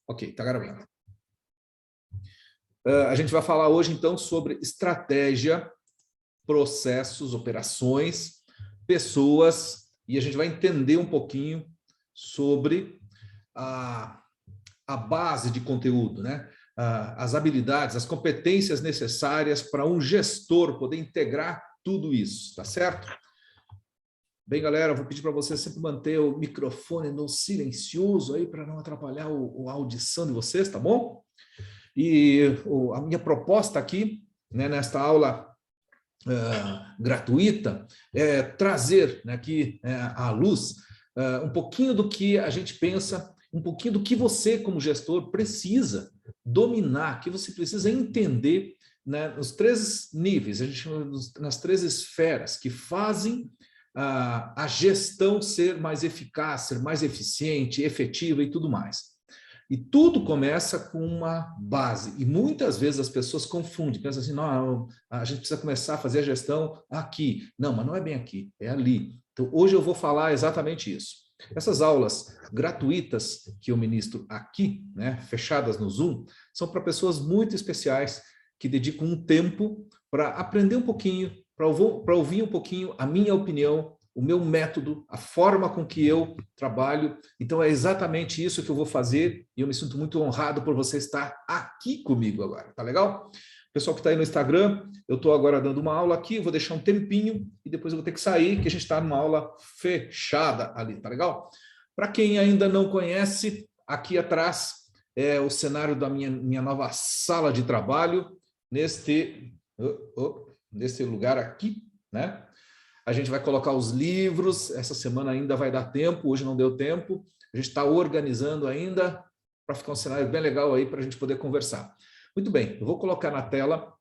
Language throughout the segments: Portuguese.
Ok, tá gravando. A gente vai falar hoje, então, sobre estratégia, processos, operações, pessoas, e a gente vai entender um pouquinho sobre a base de conteúdo, né? As habilidades, as competências necessárias para um gestor poder integrar tudo isso, tá certo? Bem, galera, vou pedir para você sempre manter o microfone no silencioso aí para não atrapalhar a audição de vocês, tá bom? E a minha proposta aqui, né, nesta aula gratuita, é trazer, né, aqui à luz um pouquinho do que a gente pensa, um pouquinho do que você, como gestor, precisa dominar, que você precisa entender, né, nos três níveis, a gente chama nas três esferas que fazem a gestão ser mais eficaz, ser mais eficiente, efetiva e tudo mais. E tudo começa com uma base. E muitas vezes as pessoas confundem, pensam assim, não, a gente precisa começar a fazer a gestão aqui. Não, mas não é bem aqui, é ali. Então, hoje eu vou falar exatamente isso. Essas aulas gratuitas que eu ministro aqui, né, fechadas no Zoom, são para pessoas muito especiais que dedicam um tempo para aprender um pouquinho, para ouvir um pouquinho a minha opinião, o meu método, a forma com que eu trabalho. Então, é exatamente isso que eu vou fazer e eu me sinto muito honrado por você estar aqui comigo agora, tá legal? Pessoal que está aí no Instagram, eu estou agora dando uma aula aqui, vou deixar um tempinho e depois eu vou ter que sair, que a gente está numa aula fechada ali, tá legal? Para quem ainda não conhece, aqui atrás é o cenário da minha nova sala de trabalho, nesse lugar aqui, né? A gente vai colocar os livros, essa semana ainda vai dar tempo, hoje não deu tempo, a gente está organizando ainda para ficar um cenário bem legal aí para a gente poder conversar. Muito bem, eu vou colocar na tela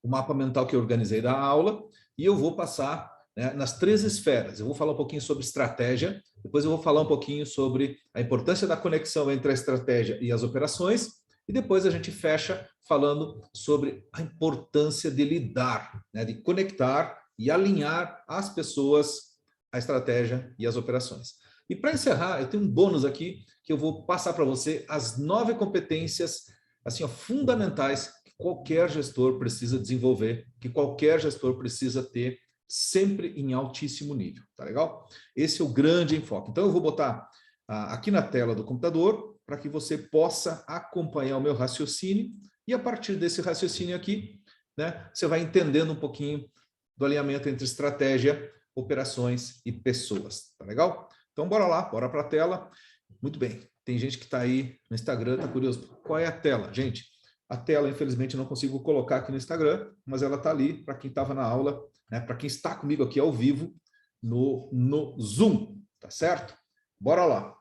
o mapa mental que eu organizei da aula e eu vou passar, né, nas três esferas. Eu vou falar um pouquinho sobre estratégia, depois eu vou falar um pouquinho sobre a importância da conexão entre a estratégia e as operações e depois a gente fecha falando sobre a importância de lidar, né, de conectar e alinhar as pessoas, a estratégia e as operações. E para encerrar, eu tenho um bônus aqui que eu vou passar para você as 9 competências assim, ó, fundamentais que qualquer gestor precisa desenvolver, que qualquer gestor precisa ter sempre em altíssimo nível, tá legal? Esse é o grande enfoque. Então eu vou botar aqui na tela do computador para que você possa acompanhar o meu raciocínio e a partir desse raciocínio aqui, né, você vai entendendo um pouquinho do alinhamento entre estratégia, operações e pessoas, tá legal? Então, bora lá, bora para a tela. Muito bem, tem gente que está aí no Instagram, está curioso. Qual é a tela? Gente, a tela, infelizmente, eu não consigo colocar aqui no Instagram, mas ela está ali para quem estava na aula, né, para quem está comigo aqui ao vivo no Zoom, tá certo? Bora lá.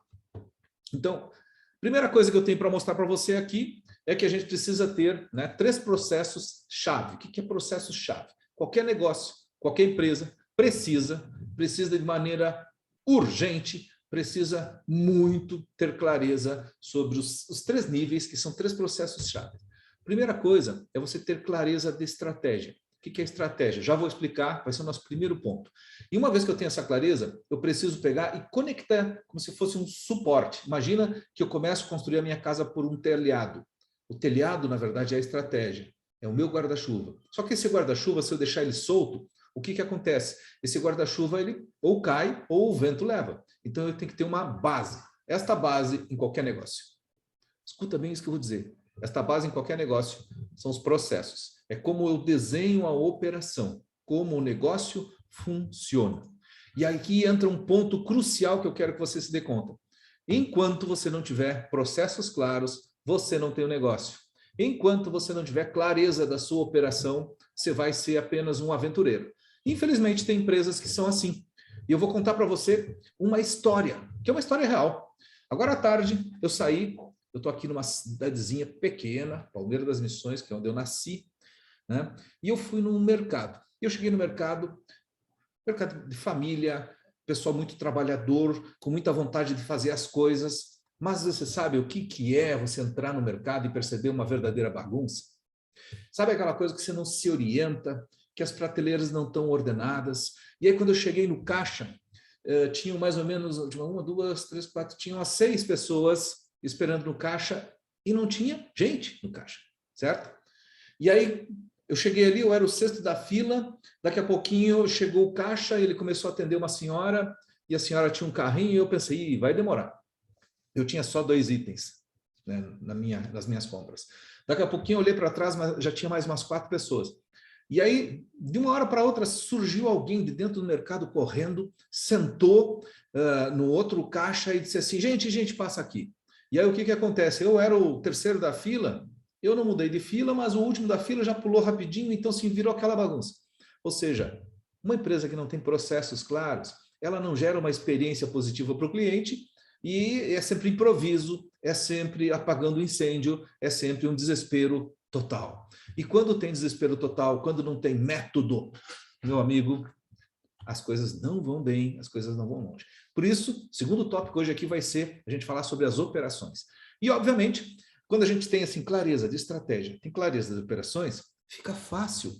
Então, primeira coisa que eu tenho para mostrar para você aqui é que a gente precisa ter, né, 3 processos-chave. O que é processo-chave? Qualquer negócio, qualquer empresa precisa de maneira urgente, precisa muito ter clareza sobre os 3 níveis, que são 3 processos-chave. Primeira coisa é você ter clareza de estratégia. O que é estratégia? Já vou explicar, vai ser o nosso primeiro ponto. E uma vez que eu tenho essa clareza, eu preciso pegar e conectar como se fosse um suporte. Imagina que eu começo a construir a minha casa por um telhado. O telhado, na verdade, é a estratégia. É o meu guarda-chuva. Só que esse guarda-chuva, se eu deixar ele solto, o que acontece? Esse guarda-chuva, ele ou cai ou o vento leva. Então, eu tenho que ter uma base. Esta base em qualquer negócio. Escuta bem isso que eu vou dizer. Esta base em qualquer negócio são os processos. É como eu desenho a operação, como o negócio funciona. E aqui entra um ponto crucial que eu quero que você se dê conta. Enquanto você não tiver processos claros, você não tem o negócio. Enquanto você não tiver clareza da sua operação, você vai ser apenas um aventureiro. Infelizmente, tem empresas que são assim. E eu vou contar para você uma história, que é uma história real. Agora à tarde, eu saí, eu estou aqui numa cidadezinha pequena, Palmeira das Missões, que é onde eu nasci, né? E eu fui num mercado. Eu cheguei no mercado de família, pessoal muito trabalhador, com muita vontade de fazer as coisas. Mas você sabe o que é você entrar no mercado e perceber uma verdadeira bagunça? Sabe aquela coisa que você não se orienta, que as prateleiras não estão ordenadas? E aí, quando eu cheguei no caixa, tinham mais ou menos uma, duas, três, quatro, tinham umas 6 pessoas esperando no caixa e não tinha gente no caixa, certo? E aí eu cheguei ali, eu era o sexto da fila, daqui a pouquinho chegou o caixa, ele começou a atender uma senhora, e a senhora tinha um carrinho, e eu pensei, Ih, vai demorar. Eu tinha só 2 itens, né, nas minhas compras. Daqui a pouquinho eu olhei para trás, mas já tinha mais umas 4 pessoas. E aí, de uma hora para outra, surgiu alguém de dentro do mercado correndo, sentou no outro caixa e disse assim, gente, passa aqui. E aí o que acontece? Eu era o terceiro da fila, eu não mudei de fila, mas o último da fila já pulou rapidinho, então se virou aquela bagunça. Ou seja, uma empresa que não tem processos claros, ela não gera uma experiência positiva para o cliente e é sempre improviso, é sempre apagando incêndio, é sempre um desespero total. E quando tem desespero total, quando não tem método, meu amigo, as coisas não vão bem, as coisas não vão longe. Por isso, o segundo tópico hoje aqui vai ser a gente falar sobre as operações. E, obviamente, quando a gente tem assim clareza de estratégia, tem clareza de operações, fica fácil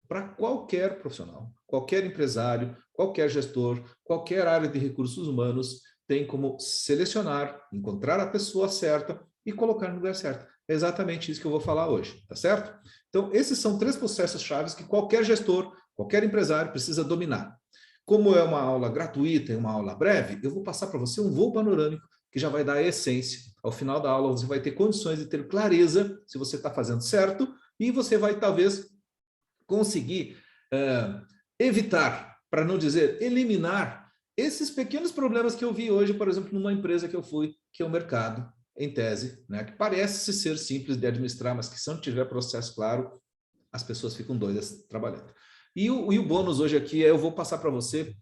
para qualquer profissional, qualquer empresário, qualquer gestor, qualquer área de recursos humanos, tem como selecionar, encontrar a pessoa certa e colocar no lugar certo. É exatamente isso que eu vou falar hoje, tá certo? Então, esses são 3 processos chaves que qualquer gestor, qualquer empresário precisa dominar. Como é uma aula gratuita e uma aula breve, eu vou passar para você um voo panorâmico que já vai dar a essência. Ao final da aula, você vai ter condições de ter clareza se você está fazendo certo e você vai, talvez, conseguir evitar, para não dizer eliminar, esses pequenos problemas que eu vi hoje, por exemplo, numa empresa que eu fui, que é o mercado, em tese, né, que parece ser simples de administrar, mas que se não tiver processo claro, as pessoas ficam doidas trabalhando. E o bônus hoje aqui é, eu vou passar para você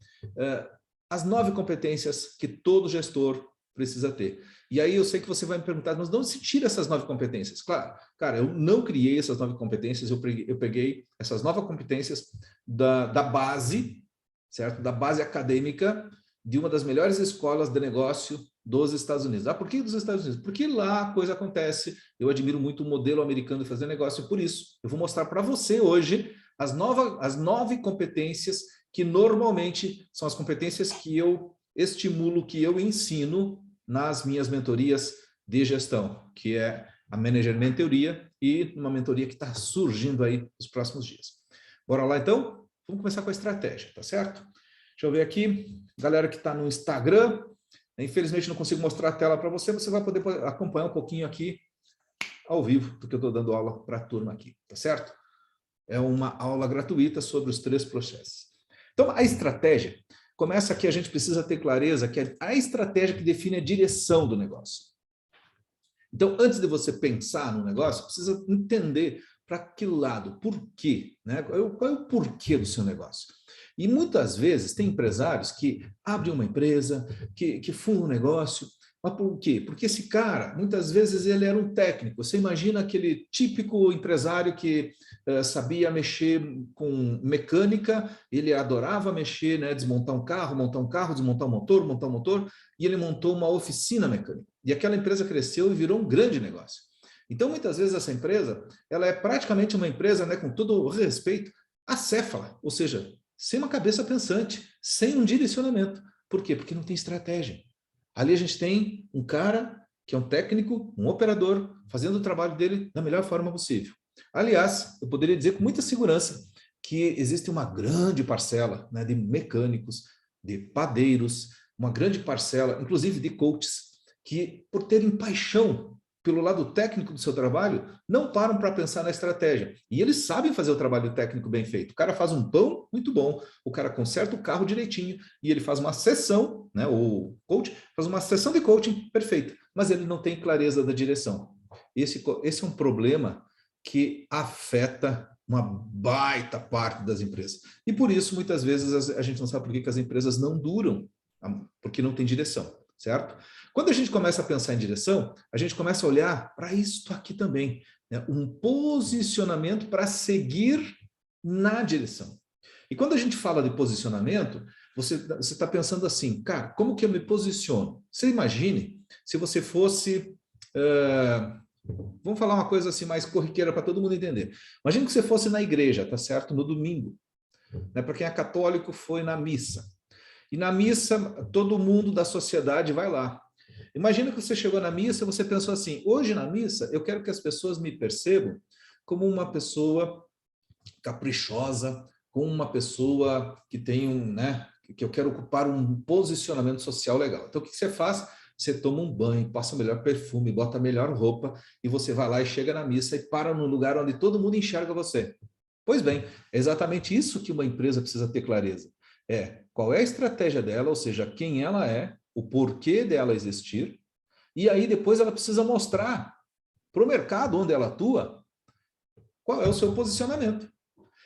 as 9 competências que todo gestor precisa ter. E aí eu sei que você vai me perguntar, mas de onde se tira essas 9 competências? Claro, cara, eu não criei essas 9 competências, eu peguei essas 9 competências da base, certo? Da base acadêmica de uma das melhores escolas de negócio dos Estados Unidos. Ah, por que dos Estados Unidos? Porque lá a coisa acontece. Eu admiro muito o modelo americano de fazer negócio, e por isso eu vou mostrar para você hoje as 9 competências que normalmente são as competências que eu estimulo, que eu ensino nas minhas mentorias de gestão, que é a Manager Mentoria e uma mentoria que está surgindo aí nos próximos dias. Bora lá, então? Vamos começar com a estratégia, tá certo? Deixa eu ver aqui, galera que está no Instagram, infelizmente não consigo mostrar a tela para você, você vai poder acompanhar um pouquinho aqui ao vivo do que eu estou dando aula para a turma aqui, tá certo? É uma aula gratuita sobre os 3 processos. Então, a estratégia, começa aqui, a gente precisa ter clareza que é a estratégia que define a direção do negócio. Então, antes de você pensar no negócio, precisa entender para que lado, por quê, né? Qual é o porquê do seu negócio? E muitas vezes tem empresários que abrem uma empresa, que fundam um negócio, mas por quê? Porque esse cara, muitas vezes, ele era um técnico. Você imagina aquele típico empresário que sabia mexer com mecânica, ele adorava mexer, né, desmontar um carro, montar um carro, desmontar montar um motor, e ele montou uma oficina mecânica. E aquela empresa cresceu e virou um grande negócio. Então, muitas vezes, essa empresa, ela é praticamente uma empresa, né, com todo o respeito, acéfala, ou seja, sem uma cabeça pensante, sem um direcionamento. Por quê? Porque não tem estratégia. Ali a gente tem um cara que é um técnico, um operador, fazendo o trabalho dele da melhor forma possível. Aliás, eu poderia dizer com muita segurança que existe uma grande parcela, né, de mecânicos, de padeiros, uma grande parcela, inclusive de coaches, que por terem paixão pelo lado técnico do seu trabalho, não param para pensar na estratégia. E eles sabem fazer o trabalho técnico bem feito. O cara faz um pão muito bom, o cara conserta o carro direitinho e ele faz uma sessão, né, o coach faz uma sessão de coaching perfeita, mas ele não tem clareza da direção. Esse é um problema que afeta uma baita parte das empresas. E por isso, muitas vezes, a gente não sabe por que as empresas não duram, porque não tem direção, certo? Quando a gente começa a pensar em direção, a gente começa a olhar para isto aqui também, né? Um posicionamento para seguir na direção. E quando a gente fala de posicionamento, você está pensando assim, cara, como que eu me posiciono? Você imagine se você fosse... vamos falar uma coisa assim mais corriqueira para todo mundo entender. Imagine que você fosse na igreja, tá certo? No domingo. Né? Para quem é católico, foi na missa. E na missa, todo mundo da sociedade vai lá. Imagina que você chegou na missa e você pensou assim, hoje na missa eu quero que as pessoas me percebam como uma pessoa caprichosa, como uma pessoa que tem né, que eu quero ocupar um posicionamento social legal. Então o que você faz? Você toma um banho, passa o melhor perfume, bota a melhor roupa e você vai lá e chega na missa e para no lugar onde todo mundo enxerga você. Pois bem, é exatamente isso que uma empresa precisa ter clareza. Qual é a estratégia dela, ou seja, quem ela é, o porquê dela existir, e aí depois ela precisa mostrar para o mercado onde ela atua qual é o seu posicionamento.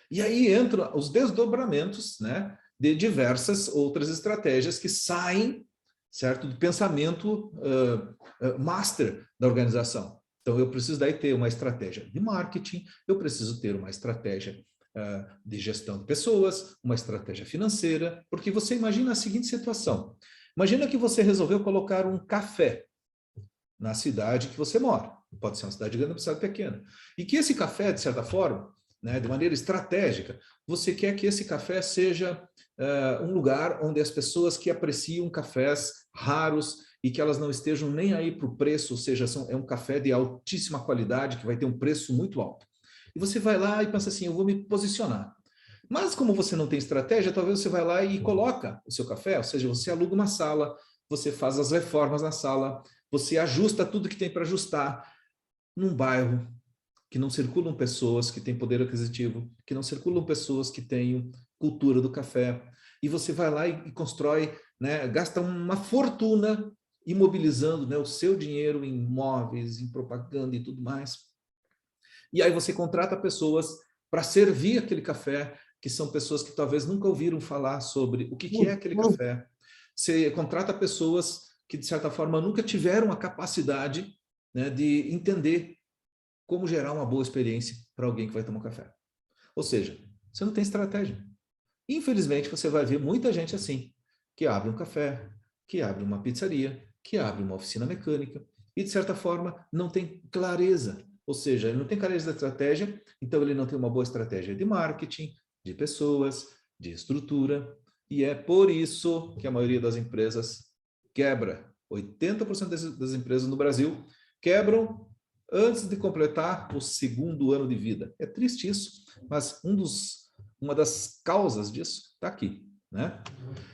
E aí entram os desdobramentos, né, de diversas outras estratégias que saem, certo, do pensamento master da organização. Então, eu preciso daí ter uma estratégia de marketing, eu preciso ter uma estratégia de gestão de pessoas, uma estratégia financeira, porque você imagina a seguinte situação. Imagina que você resolveu colocar um café na cidade que você mora. Pode ser uma cidade grande ou uma cidade pequena. E que esse café, de certa forma, né, de maneira estratégica, você quer que esse café seja um lugar onde as pessoas que apreciam cafés raros e que elas não estejam nem aí para o preço, ou seja, é um café de altíssima qualidade, que vai ter um preço muito alto. E você vai lá e pensa assim, eu vou me posicionar. Mas como você não tem estratégia, talvez você vai lá e coloca o seu café, ou seja, você aluga uma sala, você faz as reformas na sala, você ajusta tudo que tem para ajustar num bairro que não circulam pessoas que têm poder aquisitivo, que não circulam pessoas que têm cultura do café, e você vai lá e constrói, né, gasta uma fortuna imobilizando, né, o seu dinheiro em imóveis, em propaganda e tudo mais. E aí você contrata pessoas para servir aquele café, que são pessoas que talvez nunca ouviram falar sobre o que é aquele café. Você contrata pessoas que, de certa forma, nunca tiveram a capacidade, né, de entender como gerar uma boa experiência para alguém que vai tomar um café. Ou seja, você não tem estratégia. Infelizmente, você vai ver muita gente assim, que abre um café, que abre uma pizzaria, que abre uma oficina mecânica e, de certa forma, não tem clareza. Ou seja, ele não tem clareza da estratégia, então ele não tem uma boa estratégia de marketing, de pessoas, de estrutura. E é por isso que a maioria das empresas quebra. 80% das empresas no Brasil quebram antes de completar o segundo ano de vida. É triste isso, mas uma das causas disso está aqui, né?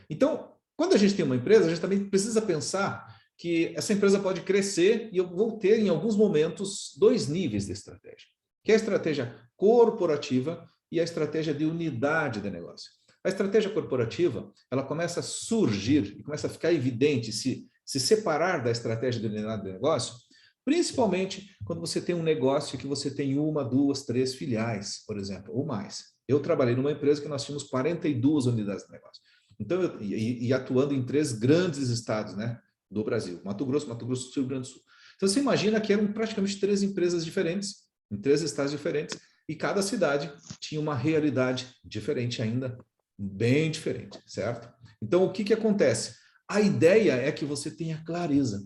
Então, quando a gente tem uma empresa, a gente também precisa pensar que essa empresa pode crescer e eu vou ter, em alguns momentos, dois níveis de estratégia, que é a estratégia corporativa e a estratégia de unidade de negócio. A estratégia corporativa, ela começa a surgir e começa a ficar evidente, se separar da estratégia de unidade de negócio, principalmente quando você tem um negócio que você tem uma, duas, três filiais, por exemplo, ou mais. Eu trabalhei numa empresa que nós tínhamos 42 unidades de negócio. Então, e atuando em 3 grandes estados, né, do Brasil, Mato Grosso do Sul, Rio Grande do Sul. Então, você imagina que eram praticamente 3 empresas diferentes, em 3 estados diferentes, e cada cidade tinha uma realidade diferente ainda, bem diferente, certo? Então, o que acontece? A ideia é que você tenha clareza.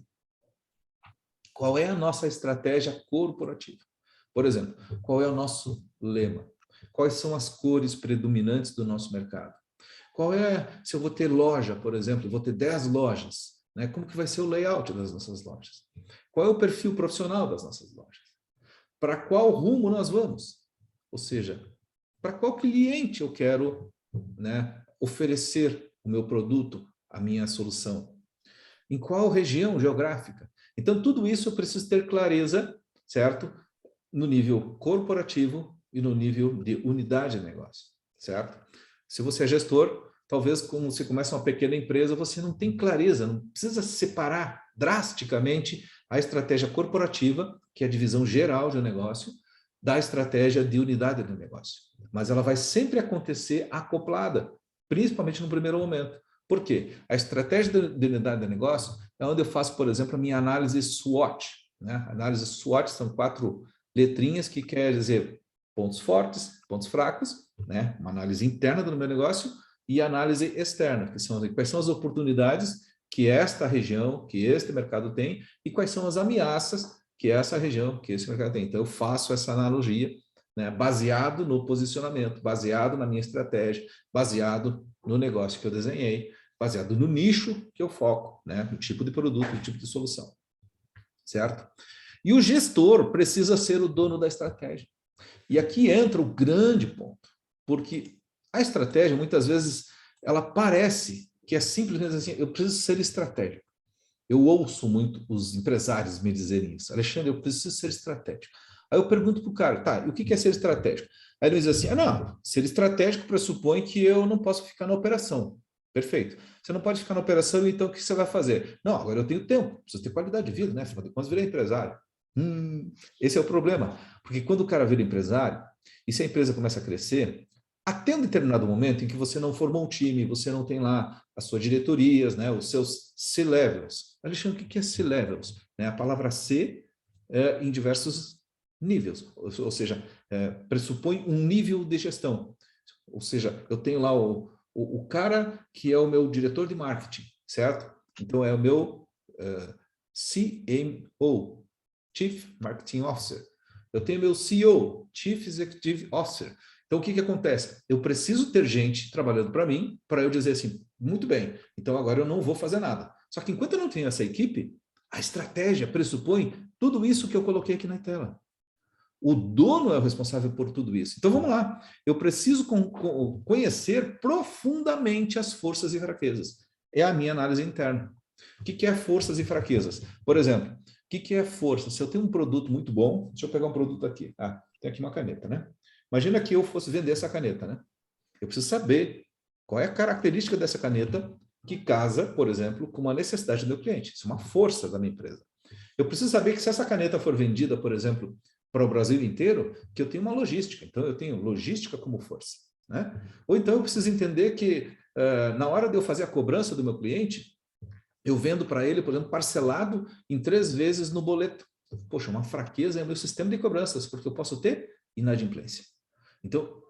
Qual é a nossa estratégia corporativa? Por exemplo, qual é o nosso lema? Quais são as cores predominantes do nosso mercado? Qual é, se eu vou ter loja, por exemplo, vou ter 10 lojas, né? Como que vai ser o layout das nossas lojas? Qual é o perfil profissional das nossas lojas? Para qual rumo nós vamos? Ou seja, para qual cliente eu quero, né, oferecer o meu produto, a minha solução? Em qual região geográfica? Então, tudo isso eu preciso ter clareza, certo? No nível corporativo e no nível de unidade de negócio, certo? Se você é gestor, talvez como você começa uma pequena empresa, você não tem clareza, não precisa separar drasticamente a estratégia corporativa, que é a divisão geral de um negócio, da estratégia de unidade de negócio. Mas ela vai sempre acontecer acoplada, principalmente no primeiro momento. Por quê? A estratégia de unidade de negócio é onde eu faço, por exemplo, a minha análise SWOT. Né? Análise SWOT são 4 letrinhas que quer dizer pontos fortes, pontos fracos, né? Uma análise interna do meu negócio e análise externa, que são quais são as oportunidades que esta região, que este mercado tem e quais são as ameaças que essa região, que esse mercado tem. Então, eu faço essa analogia, né? Baseado no posicionamento, baseado na minha estratégia, baseado no negócio que eu desenhei, baseado no nicho que eu foco, né? No tipo de produto, no tipo de solução, certo? E o gestor precisa ser o dono da estratégia. E aqui entra o grande ponto, porque a estratégia, muitas vezes, ela parece que é simplesmente assim, eu preciso ser estratégico. Eu ouço muito os empresários me dizerem isso. Alexandre, eu preciso ser estratégico. Aí eu pergunto para o cara, tá, e o que é ser estratégico? Aí ele diz assim, não, ser estratégico pressupõe que eu não posso ficar na operação. Perfeito. Você não pode ficar na operação, então o que você vai fazer? Não, agora eu tenho tempo, preciso ter qualidade de vida, né? Afinal de contas, virei empresário. Esse é o problema. Porque quando o cara vira empresário, e se a empresa começa a crescer, até um determinado momento em que você não formou um time, você não tem lá as suas diretorias, né, os seus C-levels. Alexandre, o que é C-levels? A palavra C é em diversos níveis, ou seja, pressupõe um nível de gestão. Ou seja, eu tenho lá o cara que é o meu diretor de marketing, certo? Então, é o meu CMO, Chief Marketing Officer. Eu tenho meu CEO, Chief Executive Officer. Então, o que acontece? Eu preciso ter gente trabalhando para mim, para eu dizer assim, muito bem, então agora eu não vou fazer nada. Só que enquanto eu não tenho essa equipe, a estratégia pressupõe tudo isso que eu coloquei aqui na tela. O dono é o responsável por tudo isso. Então, vamos lá. Eu preciso conhecer profundamente as forças e fraquezas. É a minha análise interna. O que é forças e fraquezas? Por exemplo, o que é força? Se eu tenho um produto muito bom, deixa eu pegar um produto aqui. Tem aqui uma caneta, né? Imagina que eu fosse vender essa caneta, né? Eu preciso saber qual é a característica dessa caneta que casa, por exemplo, com uma necessidade do meu cliente. Isso é uma força da minha empresa. Eu preciso saber que se essa caneta for vendida, por exemplo, para o Brasil inteiro, que eu tenho uma logística. Então, eu tenho logística como força, né? Ou então eu preciso entender que na hora de eu fazer a cobrança do meu cliente, eu vendo para ele, por exemplo, parcelado em 3 vezes no boleto. Poxa, uma fraqueza é o meu sistema de cobranças, porque eu posso ter inadimplência. Então,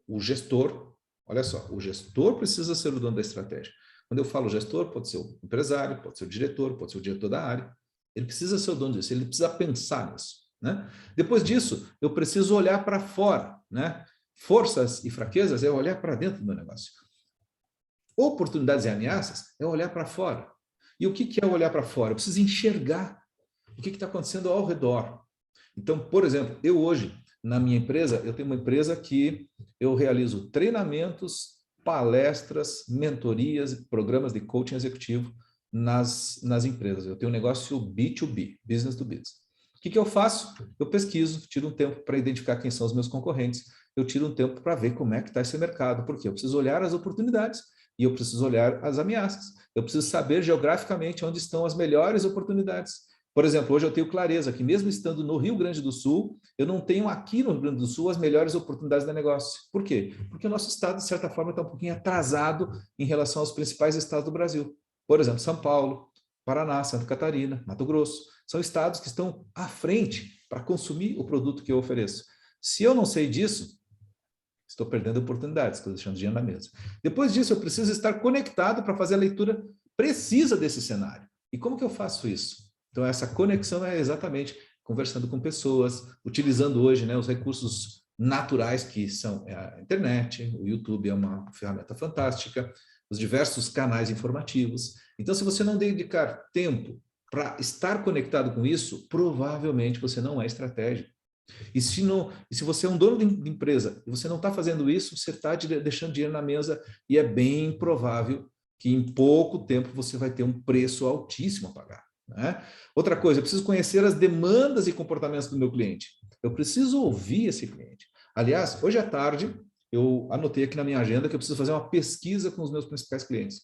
o gestor, olha só, o gestor precisa ser o dono da estratégia. Quando eu falo gestor, pode ser o empresário, pode ser o diretor, pode ser o diretor da área. Ele precisa ser o dono disso, ele precisa pensar nisso, né? Depois disso, eu preciso olhar para fora, né? Forças e fraquezas é olhar para dentro do meu negócio. Oportunidades e ameaças é olhar para fora. E o que é olhar para fora? Eu preciso enxergar o que está acontecendo ao redor. Então, por exemplo, eu hoje, na minha empresa, eu tenho uma empresa que eu realizo treinamentos, palestras, mentorias, programas de coaching executivo nas empresas. Eu tenho um negócio B2B, business to business. O que eu faço? Eu pesquiso, tiro um tempo para identificar quem são os meus concorrentes, eu tiro um tempo para ver como é que está esse mercado, porque eu preciso olhar as oportunidades e eu preciso olhar as ameaças. Eu preciso saber geograficamente onde estão as melhores oportunidades. Por exemplo, hoje eu tenho clareza que mesmo estando no Rio Grande do Sul, eu não tenho aqui no Rio Grande do Sul as melhores oportunidades de negócio. Por quê? Porque o nosso estado, de certa forma, está um pouquinho atrasado em relação aos principais estados do Brasil. Por exemplo, São Paulo, Paraná, Santa Catarina, Mato Grosso. São estados que estão à frente para consumir o produto que eu ofereço. Se eu não sei disso, estou perdendo oportunidades, estou deixando dinheiro na mesa. Depois disso, eu preciso estar conectado para fazer a leitura precisa desse cenário. E como que eu faço isso? Então, essa conexão é exatamente conversando com pessoas, utilizando hoje, né, os recursos naturais que são a internet, o YouTube é uma ferramenta fantástica, os diversos canais informativos. Então, se você não dedicar tempo para estar conectado com isso, provavelmente você não é estratégico. E se você é um dono de empresa e você não está fazendo isso, você está deixando dinheiro na mesa e é bem provável que em pouco tempo você vai ter um preço altíssimo a pagar, né? Outra coisa, eu preciso conhecer as demandas e comportamentos do meu cliente. Eu preciso ouvir esse cliente. Aliás, hoje à tarde, eu anotei aqui na minha agenda que eu preciso fazer uma pesquisa com os meus principais clientes.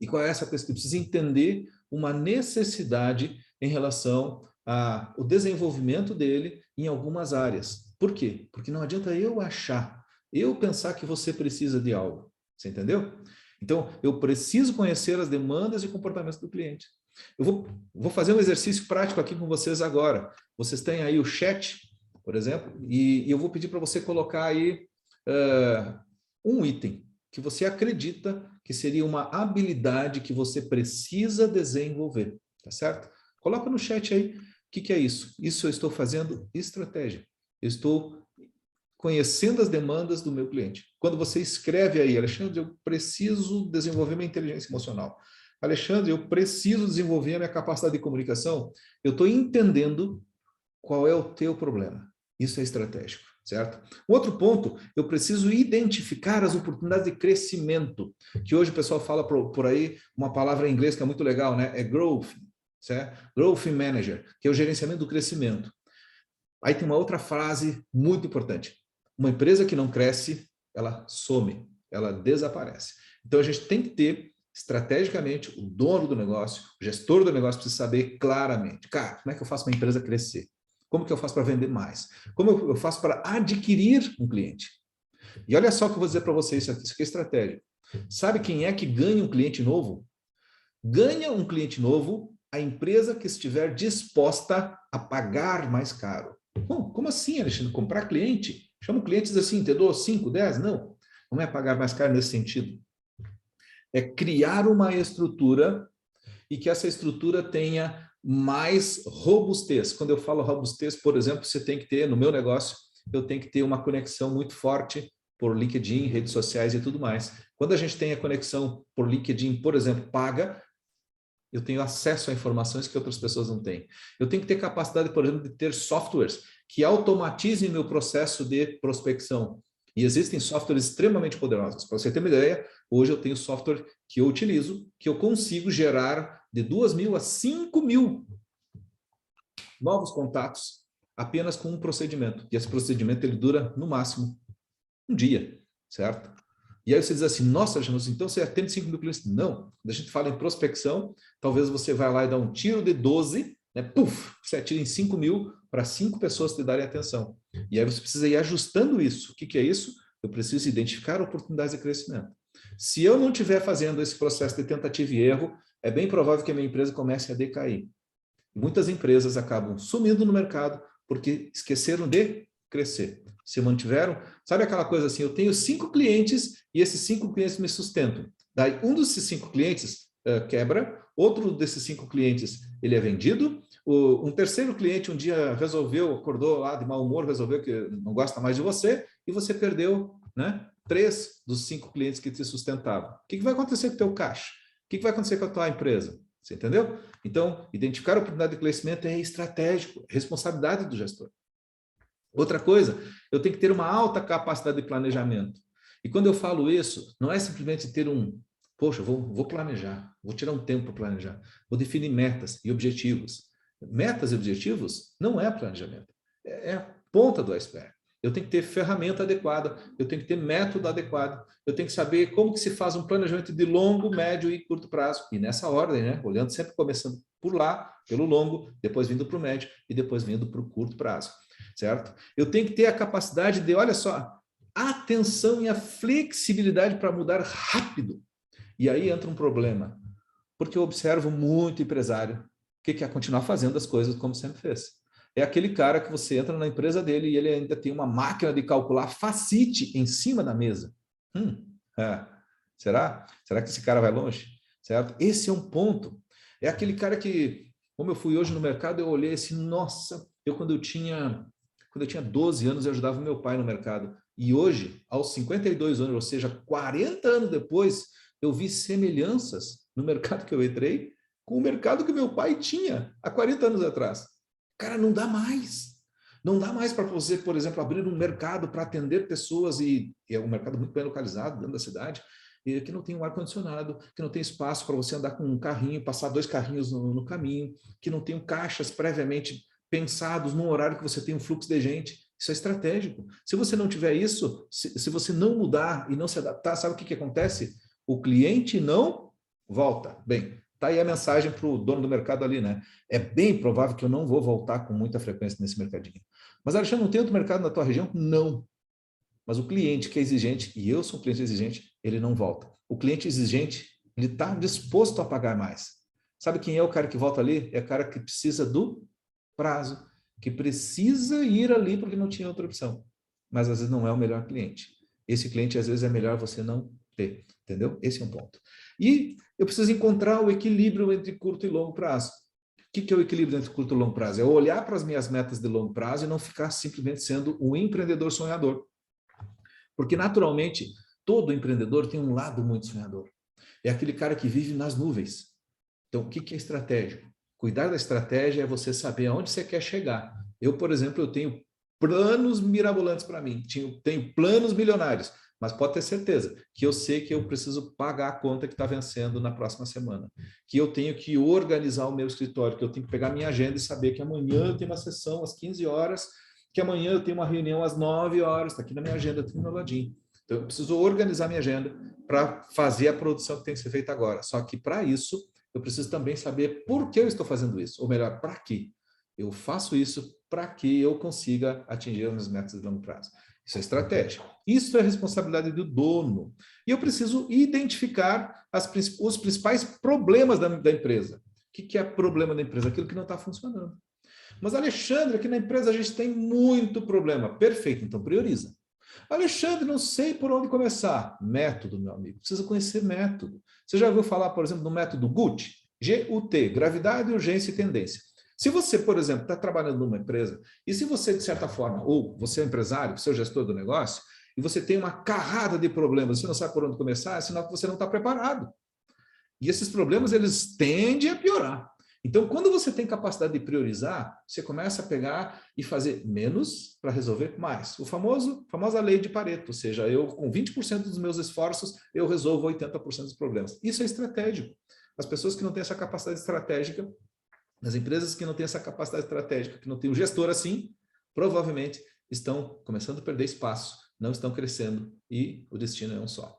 E qual é essa pesquisa? Eu preciso entender uma necessidade em relação ao desenvolvimento dele em algumas áreas. Por quê? Porque não adianta eu pensar que você precisa de algo. Você entendeu? Então, eu preciso conhecer as demandas e comportamentos do cliente. Eu vou fazer um exercício prático aqui com vocês agora. Vocês têm aí o chat, por exemplo, e eu vou pedir para você colocar aí um item que você acredita que seria uma habilidade que você precisa desenvolver, tá certo? Coloca no chat aí, o que é isso? Isso eu estou fazendo estratégia. Eu estou conhecendo as demandas do meu cliente. Quando você escreve aí, Alexandre, eu preciso desenvolver minha inteligência emocional. Alexandre, eu preciso desenvolver a minha capacidade de comunicação. Eu estou entendendo qual é o teu problema. Isso é estratégico, certo? Outro ponto, eu preciso identificar as oportunidades de crescimento, que hoje o pessoal fala por aí uma palavra em inglês que é muito legal, né? É growth, certo? Growth Manager, que é o gerenciamento do crescimento. Aí tem uma outra frase muito importante. Uma empresa que não cresce, ela some, ela desaparece. Então a gente tem que ter estrategicamente o dono do negócio, o gestor do negócio precisa saber claramente, cara, como é que eu faço uma empresa crescer? Como que eu faço para vender mais? Como eu faço para adquirir um cliente? E olha só o que eu vou dizer para vocês, isso aqui é estratégia. Sabe quem é que ganha um cliente novo? Ganha um cliente novo a empresa que estiver disposta a pagar mais caro. Bom, como assim, Alexandre? Comprar cliente? Chama clientes assim, te dou 5, 10? Não, não é pagar mais caro nesse sentido. É criar uma estrutura e que essa estrutura tenha mais robustez. Quando eu falo robustez, por exemplo, você tem que ter, no meu negócio, eu tenho que ter uma conexão muito forte por LinkedIn, redes sociais e tudo mais. Quando a gente tem a conexão por LinkedIn, por exemplo, paga, eu tenho acesso a informações que outras pessoas não têm. Eu tenho que ter capacidade, por exemplo, de ter softwares que automatizem meu processo de prospecção. E existem softwares extremamente poderosos. Para você ter uma ideia, hoje eu tenho software que eu utilizo, que eu consigo gerar de 2.000 a 5.000 novos contatos apenas com um procedimento. E esse procedimento ele dura, no máximo, um dia, certo? E aí você diz assim, nossa, Janus, então você atende 5.000 clientes? Não. Quando a gente fala em prospecção, talvez você vai lá e dá um tiro de 12, né? Puf, você atira em 5.000 para 5 pessoas te darem atenção. E aí você precisa ir ajustando isso. O que que é isso? Eu preciso identificar oportunidades de crescimento. Se eu não estiver fazendo esse processo de tentativa e erro, é bem provável que a minha empresa comece a decair. Muitas empresas acabam sumindo no mercado porque esqueceram de crescer. Se mantiveram, sabe aquela coisa assim, eu tenho 5 clientes e esses 5 clientes me sustentam. Daí um desses 5 clientes quebra, outro desses 5 clientes ele é vendido, um terceiro cliente um dia acordou lá de mau humor, resolveu que não gosta mais de você e você perdeu, né, 3 dos 5 clientes que te sustentavam. O que vai acontecer com o teu caixa? O que vai acontecer com a tua empresa? Você entendeu? Então, identificar a oportunidade de crescimento é estratégico, é responsabilidade do gestor. Outra coisa, eu tenho que ter uma alta capacidade de planejamento. E quando eu falo isso, não é simplesmente ter poxa, vou planejar, vou tirar um tempo para planejar, vou definir metas e objetivos. Metas e objetivos não é planejamento, é a ponta do iceberg. Eu tenho que ter ferramenta adequada, eu tenho que ter método adequado, eu tenho que saber como que se faz um planejamento de longo, médio e curto prazo. E nessa ordem, né? Olhando sempre começando por lá, pelo longo, depois vindo para o médio e depois vindo para o curto prazo, certo? Eu tenho que ter a capacidade de, olha só, atenção e a flexibilidade para mudar rápido. E aí entra um problema, porque eu observo muito empresário que quer continuar fazendo as coisas como sempre fez. É aquele cara que você entra na empresa dele e ele ainda tem uma máquina de calcular facite em cima da mesa. Será? Será que esse cara vai longe? Certo? Esse é um ponto. É aquele cara que, como eu fui hoje no mercado, eu olhei assim, nossa, quando eu tinha 12 anos, eu ajudava meu pai no mercado. E hoje, aos 52 anos, ou seja, 40 anos depois, eu vi semelhanças no mercado que eu entrei com o mercado que meu pai tinha há 40 anos atrás. Cara, não dá mais. Não dá mais para você, por exemplo, abrir um mercado para atender pessoas e é um mercado muito bem localizado dentro da cidade, e que não tem um ar-condicionado, que não tem espaço para você andar com um carrinho, passar 2 carrinhos no caminho, que não tem caixas previamente pensados num horário que você tem um fluxo de gente. Isso é estratégico. Se você não tiver isso, se você não mudar e não se adaptar, sabe o que acontece? O cliente não volta. Bem, tá aí a mensagem para o dono do mercado ali, né? É bem provável que eu não vou voltar com muita frequência nesse mercadinho. Mas, Alexandre, não tem outro mercado na tua região? Não. Mas o cliente que é exigente, e eu sou um cliente exigente, ele não volta. O cliente exigente, ele está disposto a pagar mais. Sabe quem é o cara que volta ali? É o cara que precisa do prazo, que precisa ir ali porque não tinha outra opção. Mas às vezes não é o melhor cliente. Esse cliente, às vezes, é melhor você não ter. Entendeu? Esse é um ponto. E eu preciso encontrar o equilíbrio entre curto e longo prazo. que é o equilíbrio entre curto e longo prazo? É olhar para as minhas metas de longo prazo e não ficar simplesmente sendo um empreendedor sonhador. Porque, naturalmente, todo empreendedor tem um lado muito sonhador. É aquele cara que vive nas nuvens. Então, o que é estratégia? Cuidar da estratégia é você saber aonde você quer chegar. Eu, por exemplo, eu tenho planos mirabolantes para mim, tenho planos milionários, mas pode ter certeza que eu sei que eu preciso pagar a conta que está vencendo na próxima semana, que eu tenho que organizar o meu escritório, que eu tenho que pegar minha agenda e saber que amanhã eu tenho uma sessão às 15 horas, que amanhã eu tenho uma reunião às 9 horas, está aqui na minha agenda, tudo no meu ladinho. Então, eu preciso organizar minha agenda para fazer a produção que tem que ser feita agora. Só que, para isso, eu preciso também saber por que eu estou fazendo isso, ou melhor, para quê. Eu faço isso para que eu consiga atingir as minhas metas de longo prazo. Isso é estratégia. Isso é responsabilidade do dono. E eu preciso identificar os principais problemas da empresa. O que é problema da empresa? Aquilo que não está funcionando. Mas, Alexandre, aqui na empresa a gente tem muito problema. Perfeito, então prioriza. Alexandre, não sei por onde começar. Método, meu amigo. Precisa conhecer método. Você já ouviu falar, por exemplo, do método GUT? G-U-T, gravidade, urgência e tendência. Se você, por exemplo, está trabalhando numa empresa, e se você, de certa forma, ou você é empresário, você é o gestor do negócio, e você tem uma carrada de problemas, você não sabe por onde começar, é sinal que você não está preparado. E esses problemas, eles tendem a piorar. Então, quando você tem capacidade de priorizar, você começa a pegar e fazer menos para resolver mais. Famosa lei de Pareto, ou seja, eu com 20% dos meus esforços, eu resolvo 80% dos problemas. Isso é estratégico. As pessoas que não têm essa capacidade estratégica, as empresas que não têm essa capacidade estratégica, que não têm um gestor assim, provavelmente estão começando a perder espaço, não estão crescendo e o destino é um só.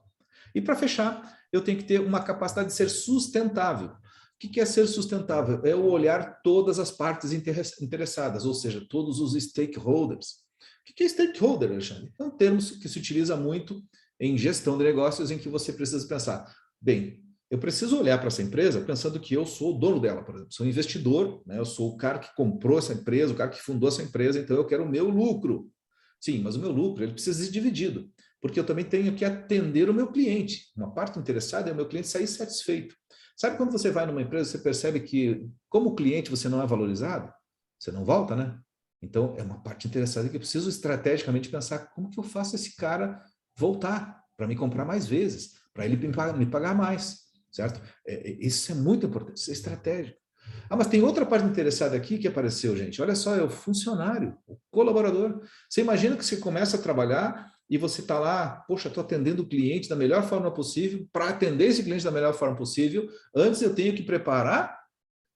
E para fechar, eu tenho que ter uma capacidade de ser sustentável. O que é ser sustentável? É o olhar todas as partes interessadas, ou seja, todos os stakeholders. O que é stakeholder, Alexandre? É um termo que se utiliza muito em gestão de negócios, em que você precisa pensar, bem, eu preciso olhar para essa empresa pensando que eu sou o dono dela, por exemplo, sou um investidor, né? Eu sou o cara que comprou essa empresa, o cara que fundou essa empresa, então eu quero o meu lucro. Sim, mas o meu lucro ele precisa ser dividido, porque eu também tenho que atender o meu cliente. Uma parte interessada é o meu cliente sair satisfeito. Sabe quando você vai numa empresa, você percebe que, como cliente, você não é valorizado? Você não volta, né? Então, é uma parte interessada que eu preciso estrategicamente pensar como que eu faço esse cara voltar para me comprar mais vezes, para ele me pagar mais, certo? Isso é muito importante, isso é estratégico. Ah, mas tem outra parte interessada aqui que apareceu, gente. Olha só, é o funcionário, o colaborador. Você imagina que você começa a trabalhar e você está lá, poxa, estou atendendo o cliente da melhor forma possível. Para atender esse cliente da melhor forma possível, antes eu tenho que preparar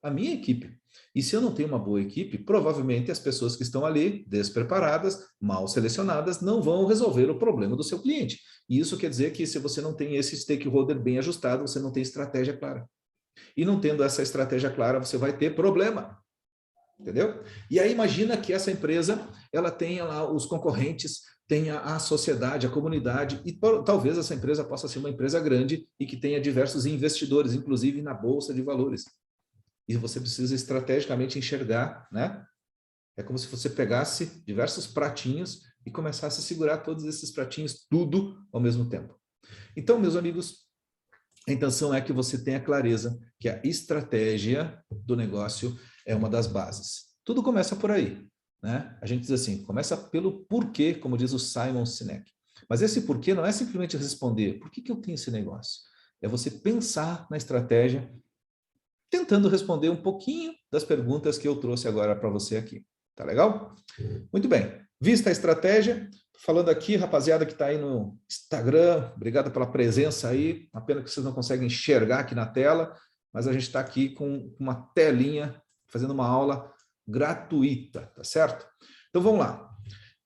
a minha equipe. E se eu não tenho uma boa equipe, provavelmente as pessoas que estão ali, despreparadas, mal selecionadas, não vão resolver o problema do seu cliente. E isso quer dizer que se você não tem esse stakeholder bem ajustado, você não tem estratégia clara. E não tendo essa estratégia clara, você vai ter problema. Entendeu? E aí imagina que essa empresa, ela tenha lá os concorrentes, tenha a sociedade, a comunidade, e talvez essa empresa possa ser uma empresa grande e que tenha diversos investidores, inclusive na bolsa de valores. E você precisa estrategicamente enxergar, né? É como se você pegasse diversos pratinhos e começasse a segurar todos esses pratinhos, tudo ao mesmo tempo. Então, meus amigos, a intenção é que você tenha clareza que a estratégia do negócio é uma das bases. Tudo começa por aí, né? A gente diz assim, começa pelo porquê, como diz o Simon Sinek. Mas esse porquê não é simplesmente responder, por que eu tenho esse negócio? É você pensar na estratégia, tentando responder um pouquinho das perguntas que eu trouxe agora para você aqui. Tá legal? Muito bem. Vista a estratégia, falando aqui, rapaziada que está aí no Instagram, obrigado pela presença aí. Uma pena que vocês não conseguem enxergar aqui na tela, mas a gente está aqui com uma telinha, fazendo uma aula gratuita, tá certo? Então vamos lá.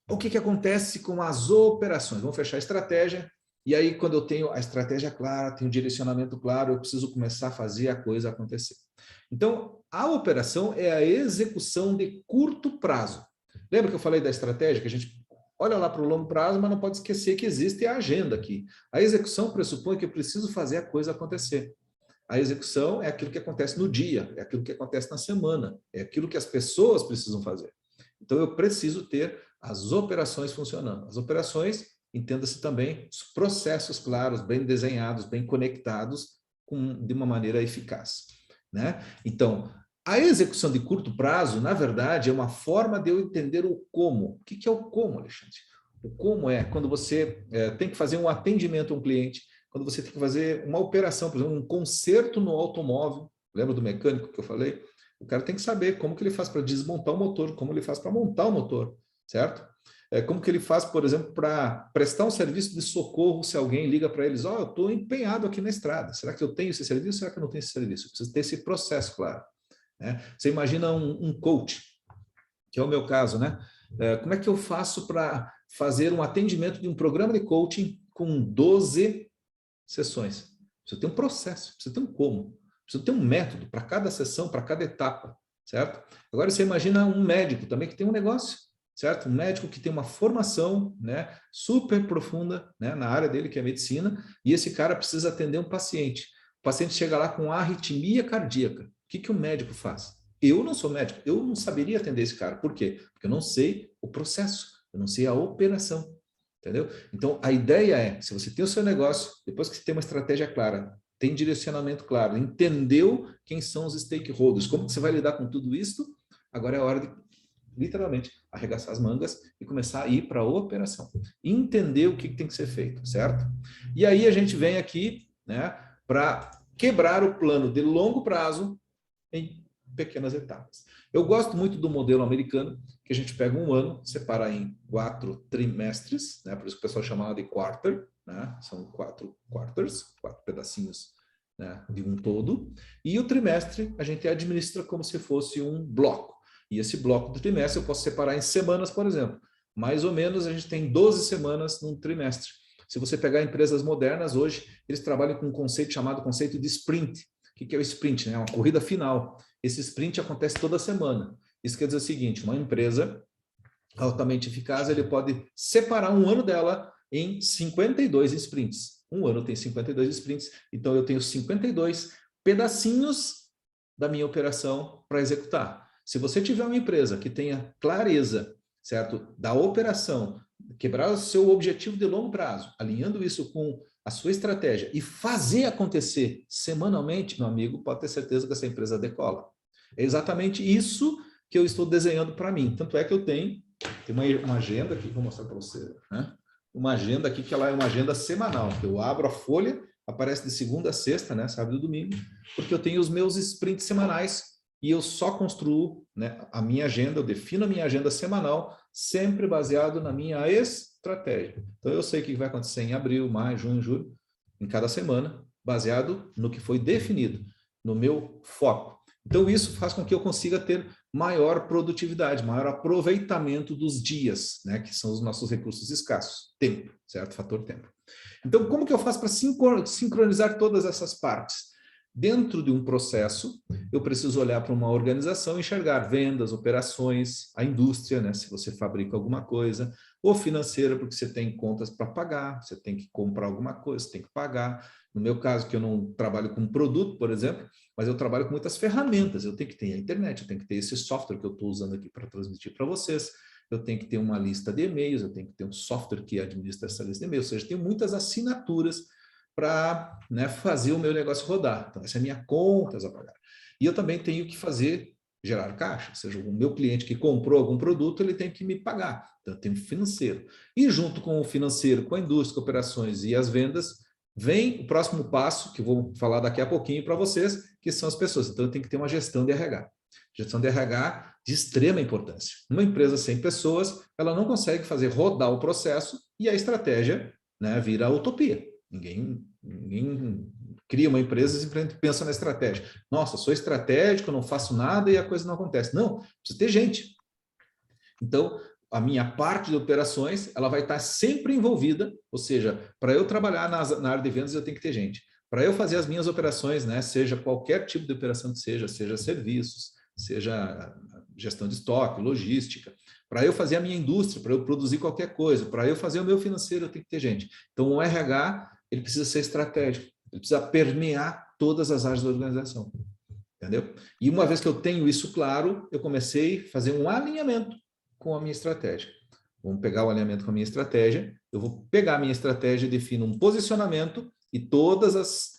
O que acontece com as operações? Vamos fechar a estratégia, e aí quando eu tenho a estratégia clara, tenho o direcionamento claro, eu preciso começar a fazer a coisa acontecer. Então, a operação é a execução de curto prazo. Lembra que eu falei da estratégia, que a gente olha lá para o longo prazo, mas não pode esquecer que existe a agenda aqui. A execução pressupõe que eu preciso fazer a coisa acontecer. A execução é aquilo que acontece no dia, é aquilo que acontece na semana, é aquilo que as pessoas precisam fazer. Então, eu preciso ter as operações funcionando. As operações, entenda-se também, os processos claros, bem desenhados, bem conectados, de uma maneira eficaz, né? Então, A execução de curto prazo, na verdade, é uma forma de eu entender o como. O que é o como, Alexandre? O como é quando você tem que fazer um atendimento a um cliente, quando você tem que fazer uma operação, por exemplo, um conserto no automóvel. Lembra do mecânico que eu falei? O cara tem que saber como que ele faz para desmontar o motor, como ele faz para montar o motor, certo? Como que ele faz, por exemplo, para prestar um serviço de socorro se alguém liga para eles, eu estou empenhado aqui na estrada, será que eu tenho esse serviço? Será que eu não tenho esse serviço? Eu preciso ter esse processo, claro. Né? Você imagina um coach, que é o meu caso, né? Como é que eu faço para fazer um atendimento de um programa de coaching com 12 sessões? Precisa ter um processo, precisa ter um como, precisa ter um método para cada sessão, para cada etapa, certo? Agora você imagina um médico também que tem um negócio, certo? Um médico que tem uma formação, né, super profunda, né, na área dele, que é a medicina, e esse cara precisa atender um paciente. O paciente chega lá com arritmia cardíaca. O que o médico faz? Eu não sou médico, eu não saberia atender esse cara. Por quê? Porque eu não sei o processo, eu não sei a operação. Entendeu? Então, a ideia é, se você tem o seu negócio, depois que você tem uma estratégia clara, tem direcionamento claro, entendeu quem são os stakeholders, como que você vai lidar com tudo isso, agora é a hora de, literalmente, arregaçar as mangas e começar a ir para a operação. Entender o que tem que ser feito, certo? E aí a gente vem aqui, né, para quebrar o plano de longo prazo em pequenas etapas. Eu gosto muito do modelo americano, que a gente pega um ano, separa em 4 trimestres, né? Por isso que o pessoal chama de quarter, né? São 4 quarters, 4 pedacinhos, né, de um todo, e o trimestre a gente administra como se fosse um bloco. E esse bloco do trimestre eu posso separar em semanas, por exemplo. Mais ou menos a gente tem 12 semanas num trimestre. Se você pegar empresas modernas hoje, eles trabalham com um conceito chamado conceito de sprint. O que é o sprint? É uma corrida final. Esse sprint acontece toda semana. Isso quer dizer o seguinte, uma empresa altamente eficaz, ele pode separar um ano dela em 52 sprints. Um ano tem 52 sprints, então eu tenho 52 pedacinhos da minha operação para executar. Se você tiver uma empresa que tenha clareza, certo, da operação, quebrar o seu objetivo de longo prazo, alinhando isso com a sua estratégia e fazer acontecer semanalmente, meu amigo, pode ter certeza que essa empresa decola. É exatamente isso que eu estou desenhando para mim. Tanto é que eu tenho uma agenda aqui, vou mostrar para você, né? Uma agenda aqui que ela é uma agenda semanal. Eu abro a folha, aparece de segunda a sexta, né? Sábado e domingo, porque eu tenho os meus sprints semanais e eu só construo, né, a minha agenda, eu defino a minha agenda semanal, sempre baseado na minha estratégia. Então eu sei o que vai acontecer em abril, maio, junho, julho, em cada semana, baseado no que foi definido, no meu foco. Então isso faz com que eu consiga ter maior produtividade, maior aproveitamento dos dias, né, que são os nossos recursos escassos, tempo, certo? Fator tempo. Então, como que eu faço para sincronizar todas essas partes? Dentro de um processo, eu preciso olhar para uma organização e enxergar vendas, operações, a indústria, né, se você fabrica alguma coisa, ou financeira, porque você tem contas para pagar, você tem que comprar alguma coisa, você tem que pagar. No meu caso, que eu não trabalho com produto, por exemplo, mas eu trabalho com muitas ferramentas. Eu tenho que ter a internet, eu tenho que ter esse software que eu estou usando aqui para transmitir para vocês, eu tenho que ter uma lista de e-mails, eu tenho que ter um software que administra essa lista de e-mails, ou seja, tem muitas assinaturas para, né, fazer o meu negócio rodar. Então, essa é a minha conta a pagar. E eu também tenho que gerar caixa, ou seja, o meu cliente que comprou algum produto, ele tem que me pagar. Então, eu tenho financeiro. E junto com o financeiro, com a indústria, operações e as vendas, vem o próximo passo, que eu vou falar daqui a pouquinho para vocês, que são as pessoas. Então, eu tenho que ter uma gestão de RH. Gestão de RH de extrema importância. Uma empresa sem pessoas, ela não consegue fazer rodar o processo e a estratégia, né, vira utopia. Ninguém cria uma empresa e simplesmente pensa na estratégia. Nossa, sou estratégico, não faço nada e a coisa não acontece. Não, precisa ter gente. Então, a minha parte de operações, ela vai estar sempre envolvida, ou seja, para eu trabalhar na área de vendas, eu tenho que ter gente. Para eu fazer as minhas operações, né, seja qualquer tipo de operação que seja serviços, seja gestão de estoque, logística, para eu fazer a minha indústria, para eu produzir qualquer coisa, para eu fazer o meu financeiro, eu tenho que ter gente. Então, o RH, ele precisa ser estratégico, ele precisa permear todas as áreas da organização, entendeu? E uma vez que eu tenho isso claro, eu comecei a fazer um alinhamento com a minha estratégia. Vamos pegar o alinhamento com a minha estratégia, eu vou pegar a minha estratégia e defino um posicionamento e todas as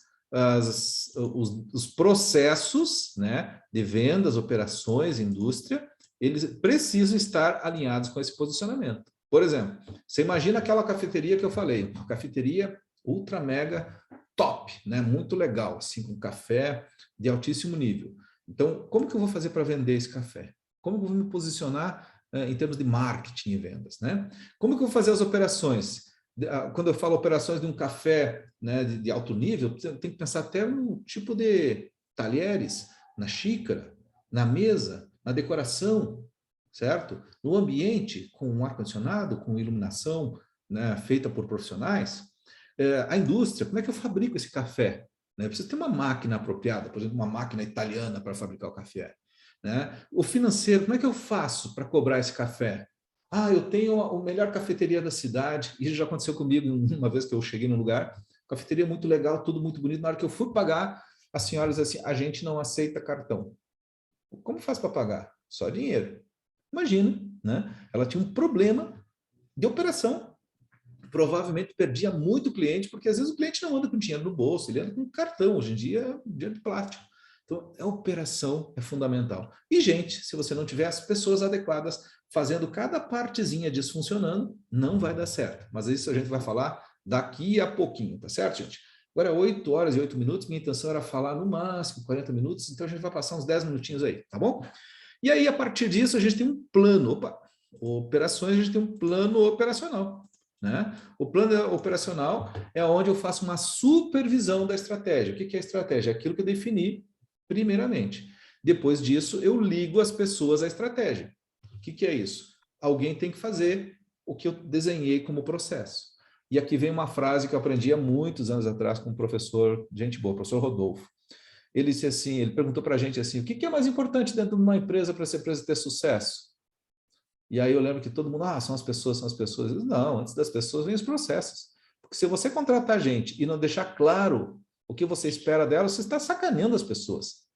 os processos, né, de vendas, operações, indústria, eles precisam estar alinhados com esse posicionamento. Por exemplo, você imagina aquela cafeteria que eu falei, uma cafeteria ultra mega top, né, muito legal, assim, com café de altíssimo nível. Então, como que eu vou fazer para vender esse café? Como que eu vou me posicionar em termos de marketing e vendas, né? Como que eu vou fazer as operações? Quando eu falo operações de um café, né, de alto nível, tem que pensar até no tipo de talheres, na xícara, na mesa, na decoração, certo? No ambiente, com um ar-condicionado, com iluminação, né, feita por profissionais. A indústria, como é que eu fabrico esse café? Né? Precisa ter uma máquina apropriada, por exemplo, uma máquina italiana para fabricar o café. Né? O financeiro, como é que eu faço para cobrar esse café? Ah, eu tenho a melhor cafeteria da cidade. Isso já aconteceu comigo uma vez que eu cheguei num lugar, cafeteria muito legal, tudo muito bonito. Na hora que eu fui pagar, a senhora disse assim, a gente não aceita cartão. Como faz para pagar? Só dinheiro. Imagina, né? Ela tinha um problema de operação. Provavelmente perdia muito cliente, porque às vezes o cliente não anda com dinheiro no bolso, ele anda com cartão, hoje em dia é dinheiro de plástico. Então, a operação é fundamental. E, gente, se você não tiver as pessoas adequadas fazendo cada partezinha disso funcionando, não vai dar certo. Mas isso a gente vai falar daqui a pouquinho, tá certo, gente? Agora é 8 horas e 8 minutos, minha intenção era falar no máximo 40 minutos, então a gente vai passar uns 10 minutinhos aí, tá bom? E aí, a partir disso, a gente tem um plano. Opa, operações, a gente tem um plano operacional. Né? O plano operacional é onde eu faço uma supervisão da estratégia. O que é a estratégia? É aquilo que eu defini primeiramente. Depois disso, eu ligo as pessoas à estratégia. O que é isso? Alguém tem que fazer o que eu desenhei como processo. E aqui vem uma frase que eu aprendi há muitos anos atrás com um professor, gente boa, professor Rodolfo. Ele disse assim, ele perguntou para a gente assim, o que é mais importante dentro de uma empresa para essa empresa ter sucesso? E aí eu lembro que todo mundo, são as pessoas, são as pessoas. Disse, não, antes das pessoas vem os processos. Porque se você contratar gente e não deixar claro o que você espera dela, você está sacaneando as pessoas.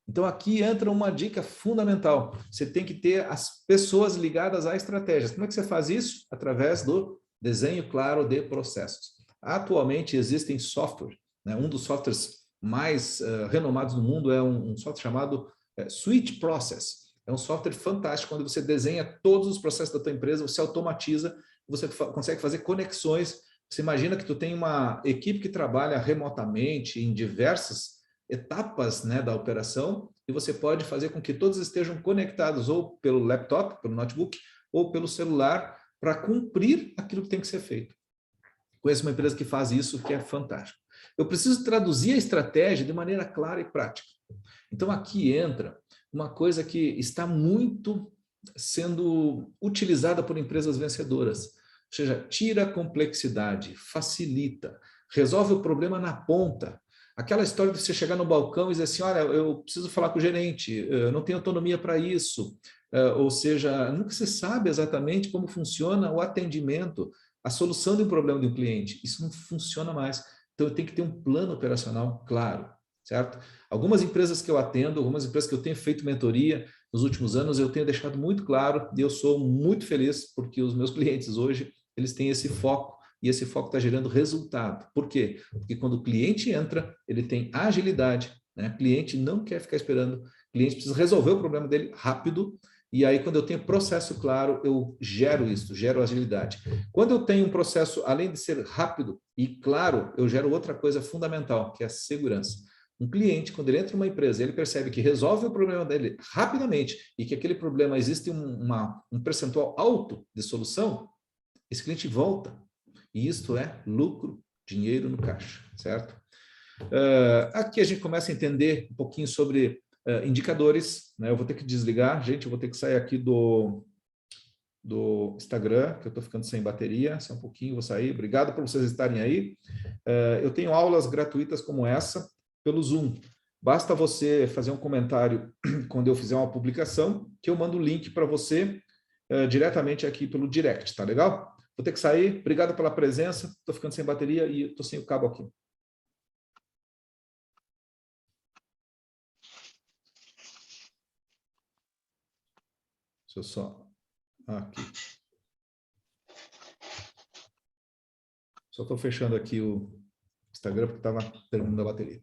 Então aqui entra uma dica fundamental. Você tem que ter as pessoas ligadas a estratégias. Como é que você faz isso? Através do desenho claro de processos. Atualmente existem software, né? Um dos softwares mais renomados do mundo é um software chamado Switch Process. É um software fantástico, onde você desenha todos os processos da tua empresa, você automatiza, você consegue fazer conexões. Você imagina que tu tem uma equipe que trabalha remotamente em diversas etapas, né, da operação, e você pode fazer com que todos estejam conectados ou pelo laptop, pelo notebook, ou pelo celular, para cumprir aquilo que tem que ser feito. Conheço uma empresa que faz isso, que é fantástico. Eu preciso traduzir a estratégia de maneira clara e prática. Então, aqui entra uma coisa que está muito sendo utilizada por empresas vencedoras. Ou seja, tira a complexidade, facilita, resolve o problema na ponta. Aquela história de você chegar no balcão e dizer assim, olha, eu preciso falar com o gerente, eu não tenho autonomia para isso. Ou seja, nunca se sabe exatamente como funciona o atendimento, a solução de um problema de um cliente. Isso não funciona mais. Então, eu tenho que ter um plano operacional claro, certo? Algumas empresas que eu atendo, algumas empresas que eu tenho feito mentoria nos últimos anos, eu tenho deixado muito claro e eu sou muito feliz porque os meus clientes hoje, eles têm esse foco e esse foco está gerando resultado. Por quê? Porque quando o cliente entra, ele tem agilidade, né? O cliente não quer ficar esperando, o cliente precisa resolver o problema dele rápido. E aí, quando eu tenho processo claro, eu gero isso, gero agilidade. Quando eu tenho um processo, além de ser rápido e claro, eu gero outra coisa fundamental, que é a segurança. Um cliente, quando ele entra numa empresa, ele percebe que resolve o problema dele rapidamente e que aquele problema existe um percentual alto de solução, esse cliente volta. E isto é lucro, dinheiro no caixa, certo? Aqui a gente começa a entender um pouquinho sobre indicadores, né? Eu vou ter que desligar, gente, eu vou ter que sair aqui do Instagram, que eu estou ficando sem bateria, só um pouquinho, vou sair. Obrigado por vocês estarem aí. Eu tenho aulas gratuitas como essa pelo Zoom. Basta você fazer um comentário quando eu fizer uma publicação, que eu mando o link para você diretamente aqui pelo direct, tá legal? Vou ter que sair. Obrigado pela presença. Estou ficando sem bateria e estou sem o cabo aqui. Deixa eu só... Aqui. Só estou fechando aqui o Instagram porque estava terminando a bateria.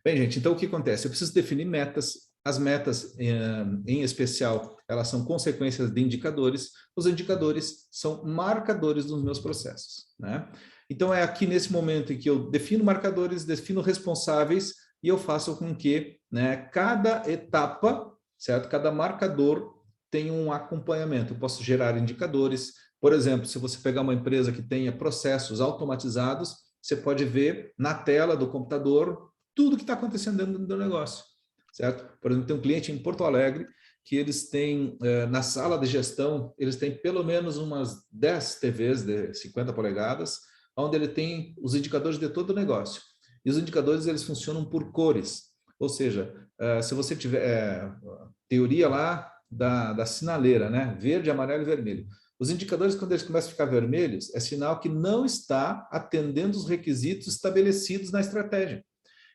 Bem, gente, então o que acontece? Eu preciso definir metas. As metas, em especial, elas são consequências de indicadores. Os indicadores são marcadores dos meus processos, né? Então, é aqui nesse momento em que eu defino marcadores, defino responsáveis e eu faço com que, né, cada etapa, certo? Cada marcador tenha um acompanhamento. Eu posso gerar indicadores. Por exemplo, se você pegar uma empresa que tenha processos automatizados, você pode ver na tela do computador tudo que está acontecendo dentro do negócio, certo? Por exemplo, tem um cliente em Porto Alegre que eles têm, na sala de gestão, eles têm pelo menos umas 10 TVs de 50 polegadas, onde ele tem os indicadores de todo o negócio. E os indicadores, eles funcionam por cores. Ou seja, se você tiver teoria lá da sinaleira, né? Verde, amarelo e vermelho. Os indicadores, quando eles começam a ficar vermelhos, é sinal que não está atendendo os requisitos estabelecidos na estratégia.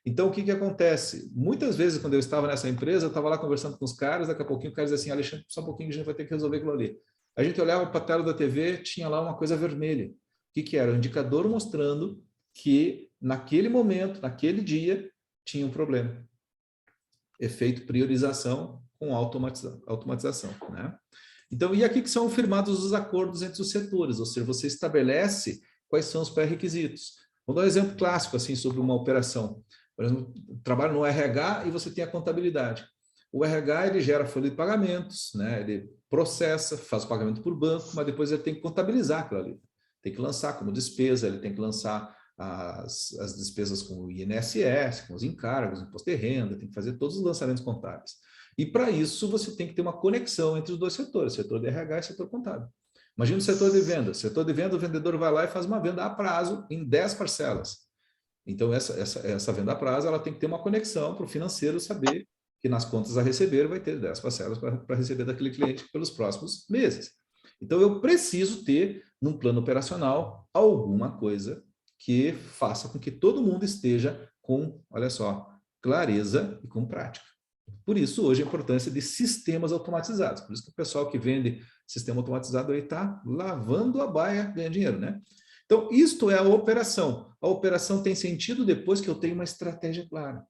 Então, o que acontece? Muitas vezes, quando eu estava nessa empresa, eu estava lá conversando com os caras, daqui a pouquinho o cara dizia assim, Alexandre, só um pouquinho que a gente vai ter que resolver aquilo ali. A gente olhava para a tela da TV, tinha lá uma coisa vermelha. O que era? Um indicador mostrando que, naquele momento, naquele dia, tinha um problema. Efeito priorização com automatização, né? Então, e aqui que são firmados os acordos entre os setores, ou seja, você estabelece quais são os pré-requisitos. Vou dar um exemplo clássico, assim, sobre uma operação. Por exemplo, trabalho no RH e você tem a contabilidade. O RH, ele gera folha de pagamentos, né? Ele processa, faz o pagamento por banco, mas depois ele tem que contabilizar aquilo ali. Tem que lançar como despesa, ele tem que lançar as despesas com o INSS, com os encargos, imposto de renda, tem que fazer todos os lançamentos contábeis. E para isso você tem que ter uma conexão entre os dois setores, setor de RH e setor contábil. Imagina o setor de venda. Setor de venda, o vendedor vai lá e faz uma venda a prazo em 10 parcelas. Então, essa venda a prazo, ela tem que ter uma conexão para o financeiro saber que nas contas a receber vai ter 10 parcelas para receber daquele cliente pelos próximos meses. Então, eu preciso ter, num plano operacional, alguma coisa que faça com que todo mundo esteja com, olha só, clareza e com prática. Por isso, hoje, a importância de sistemas automatizados. Por isso que o pessoal que vende sistema automatizado aí está lavando a baia, ganha dinheiro, né? Então, isto é a operação. A operação tem sentido depois que eu tenho uma estratégia clara.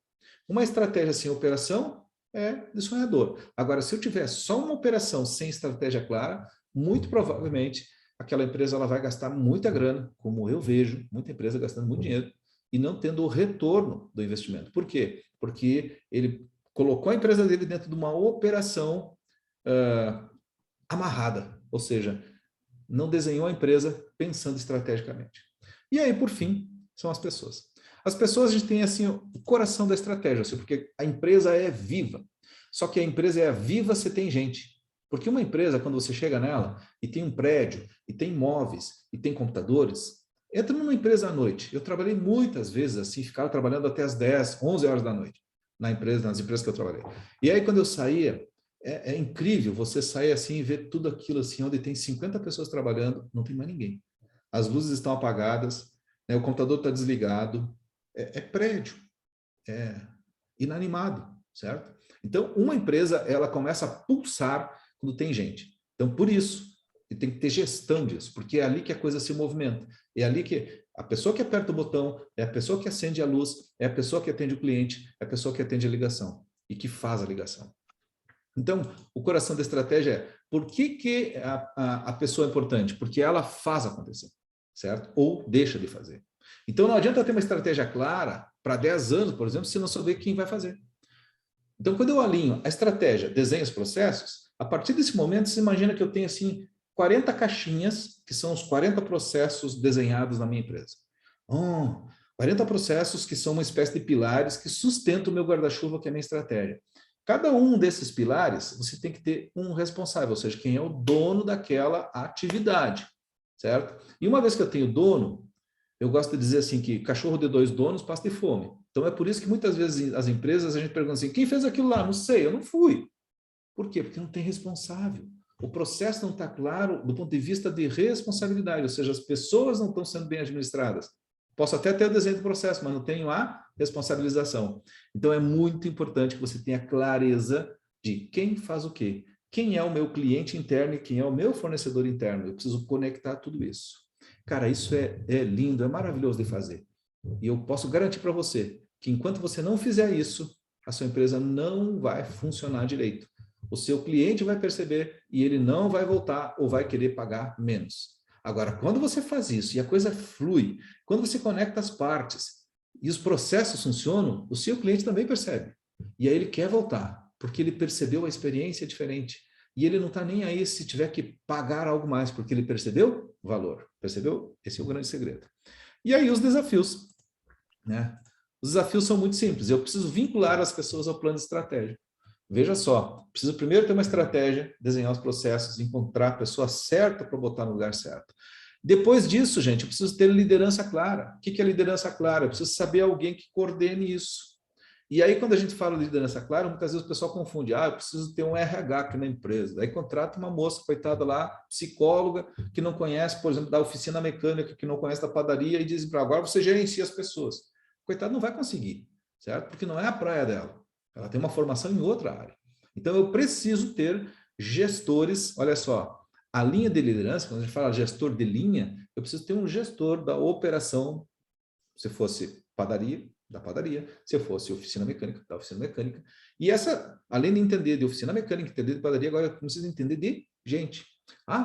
Uma estratégia sem operação é de sonhador. Agora, se eu tiver só uma operação sem estratégia clara, muito provavelmente aquela empresa ela vai gastar muita grana, como eu vejo, muita empresa gastando muito dinheiro e não tendo o retorno do investimento. Por quê? Porque ele colocou a empresa dele dentro de uma operação amarrada, ou seja, não desenhou a empresa pensando estrategicamente. E aí, por fim, são as pessoas. As pessoas, a gente tem assim o coração da estratégia, assim, porque a empresa é viva. Só que a empresa é viva se tem gente. Porque uma empresa, quando você chega nela e tem um prédio, e tem móveis, e tem computadores, entra numa empresa à noite. Eu trabalhei muitas vezes assim, ficava trabalhando até as 10, 11 horas da noite nas empresas que eu trabalhei. E aí, quando eu saía, é incrível você sair assim e ver tudo aquilo assim, onde tem 50 pessoas trabalhando, não tem mais ninguém. As luzes estão apagadas, né, o computador está desligado, é prédio, é inanimado, certo? Então, uma empresa, ela começa a pulsar quando tem gente. Então, por isso, tem que ter gestão disso, porque é ali que a coisa se movimenta. É ali que a pessoa que aperta o botão, é a pessoa que acende a luz, é a pessoa que atende o cliente, é a pessoa que atende a ligação e que faz a ligação. Então, o coração da estratégia é por que a pessoa é importante? Porque ela faz acontecer, certo? Ou deixa de fazer. Então, não adianta ter uma estratégia clara para 10 anos, por exemplo, se não saber quem vai fazer. Então, quando eu alinho a estratégia, desenho os processos, a partir desse momento, você imagina que eu tenho assim 40 caixinhas, que são os 40 processos desenhados na minha empresa. 40 processos que são uma espécie de pilares que sustentam o meu guarda-chuva, que é a minha estratégia. Cada um desses pilares, você tem que ter um responsável, ou seja, quem é o dono daquela atividade, certo? E uma vez que eu tenho dono, eu gosto de dizer assim que cachorro de 2 donos passa de fome. Então é por isso que muitas vezes as empresas a gente pergunta assim, quem fez aquilo lá? Não sei, eu não fui. Por quê? Porque não tem responsável. O processo não está claro do ponto de vista de responsabilidade, ou seja, as pessoas não estão sendo bem administradas. Posso até ter o desenho do processo, mas não tenho a responsabilização. Então, é muito importante que você tenha clareza de quem faz o quê. Quem é o meu cliente interno e quem é o meu fornecedor interno. Eu preciso conectar tudo isso. Cara, isso é lindo, é maravilhoso de fazer. E eu posso garantir para você que enquanto você não fizer isso, a sua empresa não vai funcionar direito. O seu cliente vai perceber e ele não vai voltar ou vai querer pagar menos. Agora, quando você faz isso e a coisa flui, quando você conecta as partes e os processos funcionam, o seu cliente também percebe. E aí ele quer voltar, porque ele percebeu a experiência diferente. E ele não está nem aí se tiver que pagar algo mais, porque ele percebeu valor. Percebeu? Esse é o grande segredo. E aí os desafios, né? Os desafios são muito simples. Eu preciso vincular as pessoas ao plano estratégico. Veja só, preciso primeiro ter uma estratégia, desenhar os processos, encontrar a pessoa certa para botar no lugar certo. Depois disso, gente, eu preciso ter liderança clara. O que é liderança clara? Eu preciso saber alguém que coordene isso. E aí, quando a gente fala de liderança clara, muitas vezes o pessoal confunde. Eu preciso ter um RH aqui na empresa. Daí contrata uma moça, coitada lá, psicóloga, que não conhece, por exemplo, da oficina mecânica, que não conhece da padaria, e diz para agora você gerencia as pessoas. Coitado, não vai conseguir, certo? Porque não é a praia dela. Ela tem uma formação em outra área. Então, eu preciso ter gestores, olha só, a linha de liderança, quando a gente fala gestor de linha, eu preciso ter um gestor da operação, se fosse padaria, da padaria, se fosse oficina mecânica, da oficina mecânica. E essa, além de entender de oficina mecânica, entender de padaria, agora eu preciso entender de gente.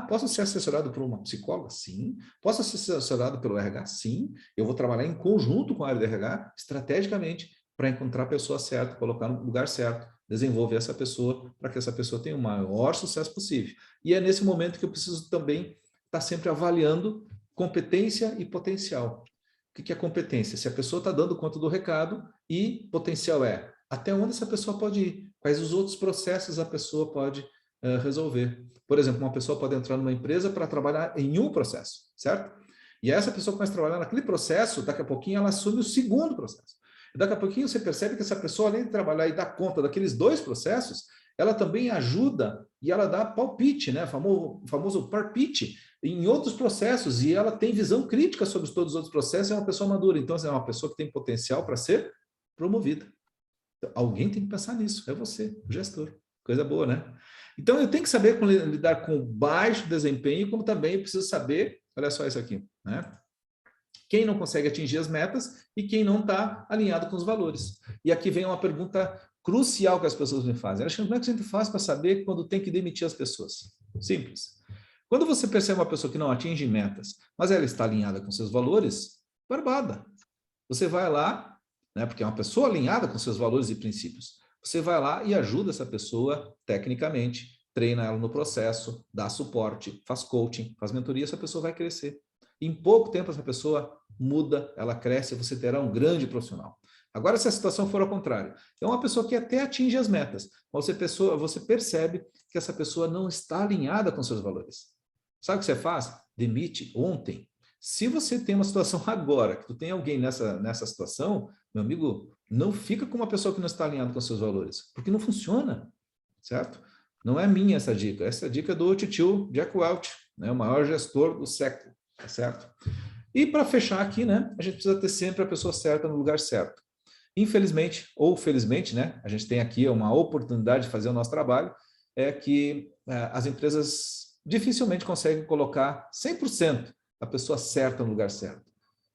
Posso ser assessorado por uma psicóloga? Sim. Posso ser assessorado pelo RH? Sim. Eu vou trabalhar em conjunto com a área de RH, estrategicamente, para encontrar a pessoa certa, colocar no lugar certo, desenvolver essa pessoa para que essa pessoa tenha o maior sucesso possível. E é nesse momento que eu preciso também estar sempre avaliando competência e potencial. O que é competência? Se a pessoa está dando conta do recado, e potencial é até onde essa pessoa pode ir, quais os outros processos a pessoa pode resolver. Por exemplo, uma pessoa pode entrar numa empresa para trabalhar em um processo, certo? E essa pessoa começa a trabalhar naquele processo, daqui a pouquinho ela assume o segundo processo. E daqui a pouquinho você percebe que essa pessoa, além de trabalhar e dar conta daqueles dois processos, ela também ajuda e ela dá palpite, né? Famoso parpite, em outros processos, e ela tem visão crítica sobre todos os outros processos, é uma pessoa madura. Então, é uma pessoa que tem potencial para ser promovida. Então, alguém tem que pensar nisso, é você, o gestor. Coisa boa, né? Então, eu tenho que saber lidar com baixo desempenho, como também preciso saber, olha só isso aqui, né? Quem não consegue atingir as metas e quem não está alinhado com os valores. E aqui vem uma pergunta crucial que as pessoas me fazem. Alexandre, como é que a gente faz para saber quando tem que demitir as pessoas? Simples. Quando você percebe uma pessoa que não atinge metas, mas ela está alinhada com seus valores, barbada. Você vai lá, né, porque é uma pessoa alinhada com seus valores e princípios, você vai lá e ajuda essa pessoa tecnicamente, treina ela no processo, dá suporte, faz coaching, faz mentoria, essa pessoa vai crescer. Em pouco tempo essa pessoa muda, ela cresce, você terá um grande profissional. Agora, se a situação for ao contrário, é uma pessoa que até atinge as metas, mas você percebe que essa pessoa não está alinhada com seus valores. Sabe o que você faz? Demite ontem. Se você tem uma situação agora, que tu tem alguém nessa situação, meu amigo, não fica com uma pessoa que não está alinhada com seus valores, porque não funciona, certo? Não é minha essa dica é do tio Jack Welch, né, o maior gestor do século, tá certo? E para fechar aqui, né, a gente precisa ter sempre a pessoa certa no lugar certo. Infelizmente, ou felizmente, né, a gente tem aqui uma oportunidade de fazer o nosso trabalho, é que as empresas dificilmente conseguem colocar 100% a pessoa certa no lugar certo.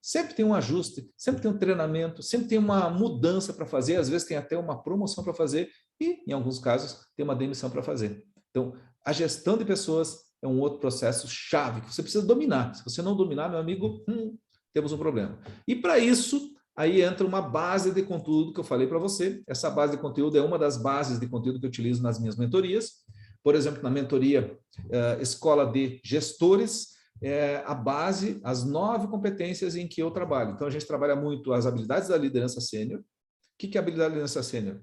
Sempre tem um ajuste, sempre tem um treinamento, sempre tem uma mudança para fazer, às vezes tem até uma promoção para fazer e, em alguns casos, tem uma demissão para fazer. Então, a gestão de pessoas é um outro processo chave que você precisa dominar. Se você não dominar, meu amigo, temos um problema. E para isso, aí entra uma base de conteúdo que eu falei para você. Essa base de conteúdo é uma das bases de conteúdo que eu utilizo nas minhas mentorias. Por exemplo, na mentoria Escola de Gestores, a base, as 9 competências em que eu trabalho. Então, a gente trabalha muito as habilidades da liderança sênior. O que é habilidade da liderança sênior?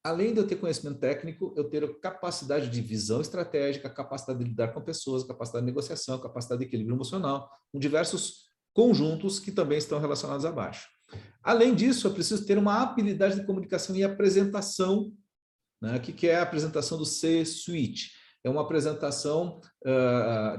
Além de eu ter conhecimento técnico, eu ter capacidade de visão estratégica, capacidade de lidar com pessoas, capacidade de negociação, capacidade de equilíbrio emocional, com diversos conjuntos que também estão relacionados abaixo. Além disso, eu preciso ter uma habilidade de comunicação e apresentação, né? O que é a apresentação do C-Suite? É uma apresentação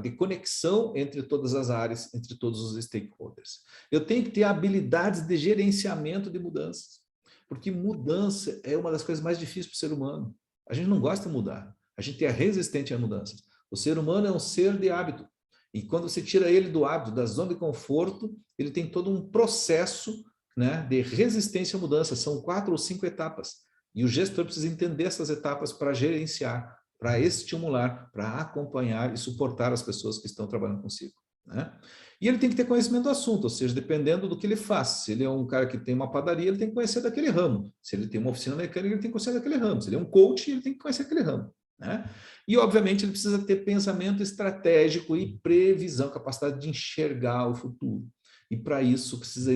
de conexão entre todas as áreas, entre todos os stakeholders. Eu tenho que ter habilidades de gerenciamento de mudanças, porque mudança é uma das coisas mais difíceis para o ser humano. A gente não gosta de mudar, a gente é resistente a mudanças. O ser humano é um ser de hábito. E quando você tira ele do hábito, da zona de conforto, ele tem todo um processo, né, de resistência à mudança. São 4 ou 5 etapas. E o gestor precisa entender essas etapas para gerenciar, para estimular, para acompanhar e suportar as pessoas que estão trabalhando consigo, né? E ele tem que ter conhecimento do assunto, ou seja, dependendo do que ele faz. Se ele é um cara que tem uma padaria, ele tem que conhecer daquele ramo. Se ele tem uma oficina mecânica, ele tem que conhecer daquele ramo. Se ele é um coach, ele tem que conhecer aquele ramo, né? E, obviamente, ele precisa ter pensamento estratégico e previsão, capacidade de enxergar o futuro. E, para isso, precisa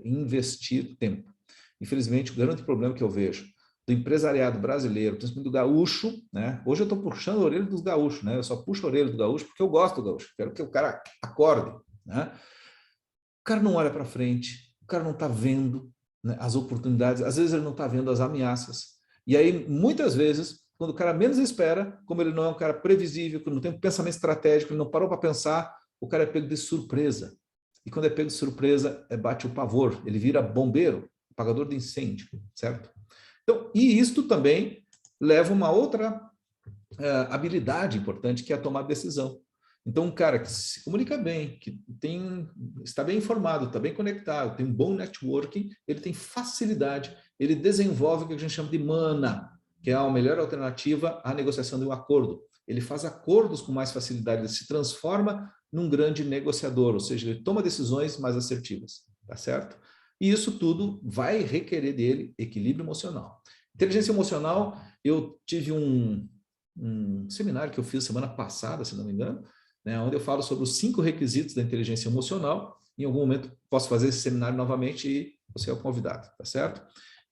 investir tempo. Infelizmente, o grande problema que eu vejo do empresariado brasileiro, principalmente do gaúcho, né? Hoje eu estou puxando a orelha dos gaúchos, né? Eu só puxo a orelha do gaúcho porque eu gosto do gaúcho, quero que o cara acorde, né? O cara não olha para frente, o cara não está vendo, né, as oportunidades, às vezes ele não está vendo as ameaças. E aí, muitas vezes, quando o cara menos espera, como ele não é um cara previsível, que não tem um pensamento estratégico, ele não parou para pensar, o cara é pego de surpresa. E quando é pego de surpresa, bate o pavor, ele vira bombeiro, apagador de incêndio, certo? Então, e isto também leva uma outra habilidade importante, que é a tomar decisão. Então, um cara que se comunica bem, que está bem informado, está bem conectado, tem um bom networking, ele tem facilidade, ele desenvolve o que a gente chama de mana, que é a melhor alternativa à negociação de um acordo. Ele faz acordos com mais facilidade, ele se transforma num grande negociador, ou seja, ele toma decisões mais assertivas, tá certo? E isso tudo vai requerer dele equilíbrio emocional. Inteligência emocional, eu tive um seminário que eu fiz semana passada, se não me engano, né, onde eu falo sobre os 5 requisitos da inteligência emocional. Em algum momento posso fazer esse seminário novamente e você é o convidado, tá certo?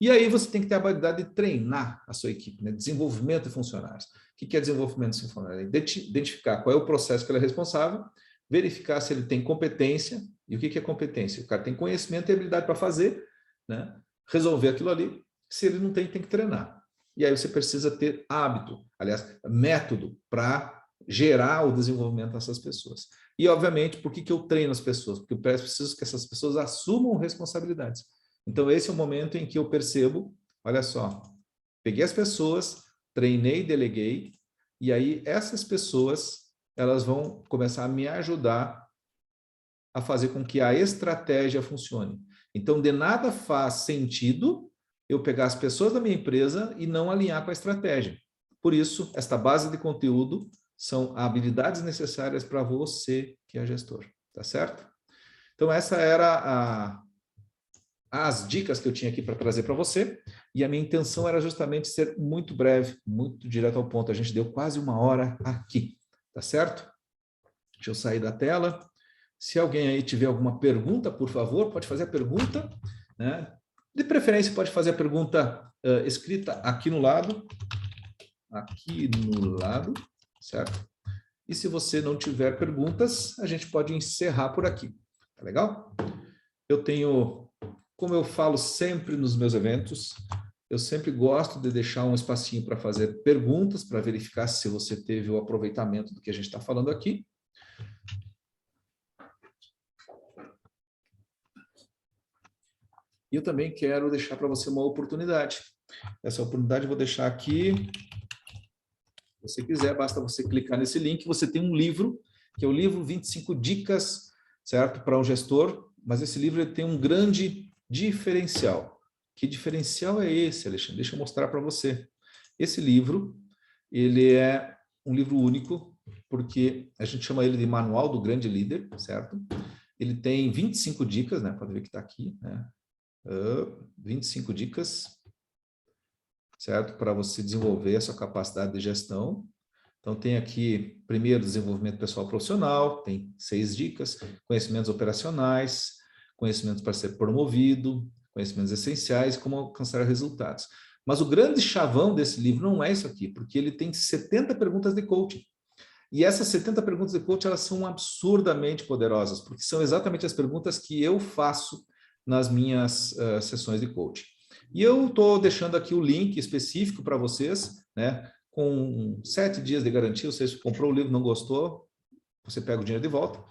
E aí você tem que ter a habilidade de treinar a sua equipe, né? Desenvolvimento de funcionários. O que é desenvolvimento de funcionários? Identificar qual é o processo que ele é responsável, verificar se ele tem competência. E o que é competência? O cara tem conhecimento e habilidade para fazer, né? Resolver aquilo ali. Se ele não tem, tem que treinar. E aí você precisa ter hábito, aliás, método para gerar o desenvolvimento dessas pessoas. E, obviamente, por que eu treino as pessoas? Porque eu preciso que essas pessoas assumam responsabilidades. Então, esse é o momento em que eu percebo, olha só, peguei as pessoas, treinei, deleguei, e aí essas pessoas, elas vão começar a me ajudar a fazer com que a estratégia funcione. Então, de nada faz sentido eu pegar as pessoas da minha empresa e não alinhar com a estratégia. Por isso, esta base de conteúdo são habilidades necessárias para você que é gestor, tá certo? Então, essa era as dicas que eu tinha aqui para trazer para você, e a minha intenção era justamente ser muito breve, muito direto ao ponto. A gente deu quase 1 hora aqui, tá certo? Deixa eu sair da tela. Se alguém aí tiver alguma pergunta, por favor, pode fazer a pergunta, né? De preferência, pode fazer a pergunta escrita aqui no lado, certo? E se você não tiver perguntas, a gente pode encerrar por aqui, tá legal? Eu tenho, como eu falo sempre nos meus eventos, eu sempre gosto de deixar um espacinho para fazer perguntas, para verificar se você teve o aproveitamento do que a gente está falando aqui. E eu também quero deixar para você uma oportunidade. Essa oportunidade eu vou deixar aqui. Se você quiser, basta você clicar nesse link. Você tem um livro, que é o livro 25 Dicas, certo? Para um gestor. Mas esse livro ele tem um grande diferencial. Que diferencial é esse, Alexandre? Deixa eu mostrar para você. Esse livro, ele é um livro único, porque a gente chama ele de Manual do Grande Líder, certo? Ele tem 25 dicas, né? Pode ver que está aqui, né? 25 dicas, certo? Para você desenvolver a sua capacidade de gestão. Então, tem aqui, primeiro, desenvolvimento pessoal profissional, tem 6 dicas, conhecimentos operacionais, conhecimentos para ser promovido, conhecimentos essenciais, como alcançar resultados. Mas o grande chavão desse livro não é isso aqui, porque ele tem 70 perguntas de coaching. E essas 70 perguntas de coaching, elas são absurdamente poderosas, porque são exatamente as perguntas que eu faço nas minhas sessões de coaching. E eu estou deixando aqui o link específico para vocês, né, com 7 dias de garantia, ou seja, se comprou o livro e não gostou, você pega o dinheiro de volta,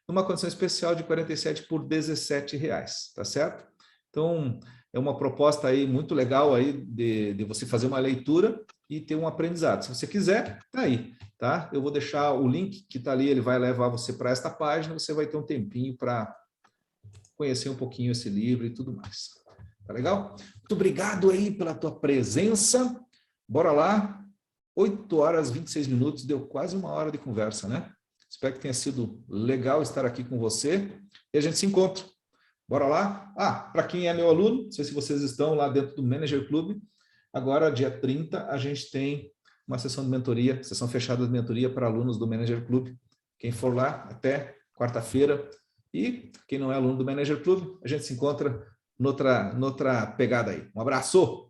numa condição especial de 47 por R$17, tá certo? Então, é uma proposta aí muito legal aí de você fazer uma leitura e ter um aprendizado. Se você quiser, tá aí, tá? Eu vou deixar o link que está ali, ele vai levar você para esta página, você vai ter um tempinho para conhecer um pouquinho esse livro e tudo mais. Tá legal? Muito obrigado aí pela tua presença. Bora lá. 8 horas e 26 minutos, deu quase 1 hora de conversa, né? Espero que tenha sido legal estar aqui com você e a gente se encontra. Bora lá? Para quem é meu aluno, não sei se vocês estão lá dentro do Manager Club, agora, dia 30, a gente tem uma sessão de mentoria, sessão fechada de mentoria para alunos do Manager Club. Quem for lá, até quarta-feira. E quem não é aluno do Manager Club, a gente se encontra noutra pegada aí. Um abraço!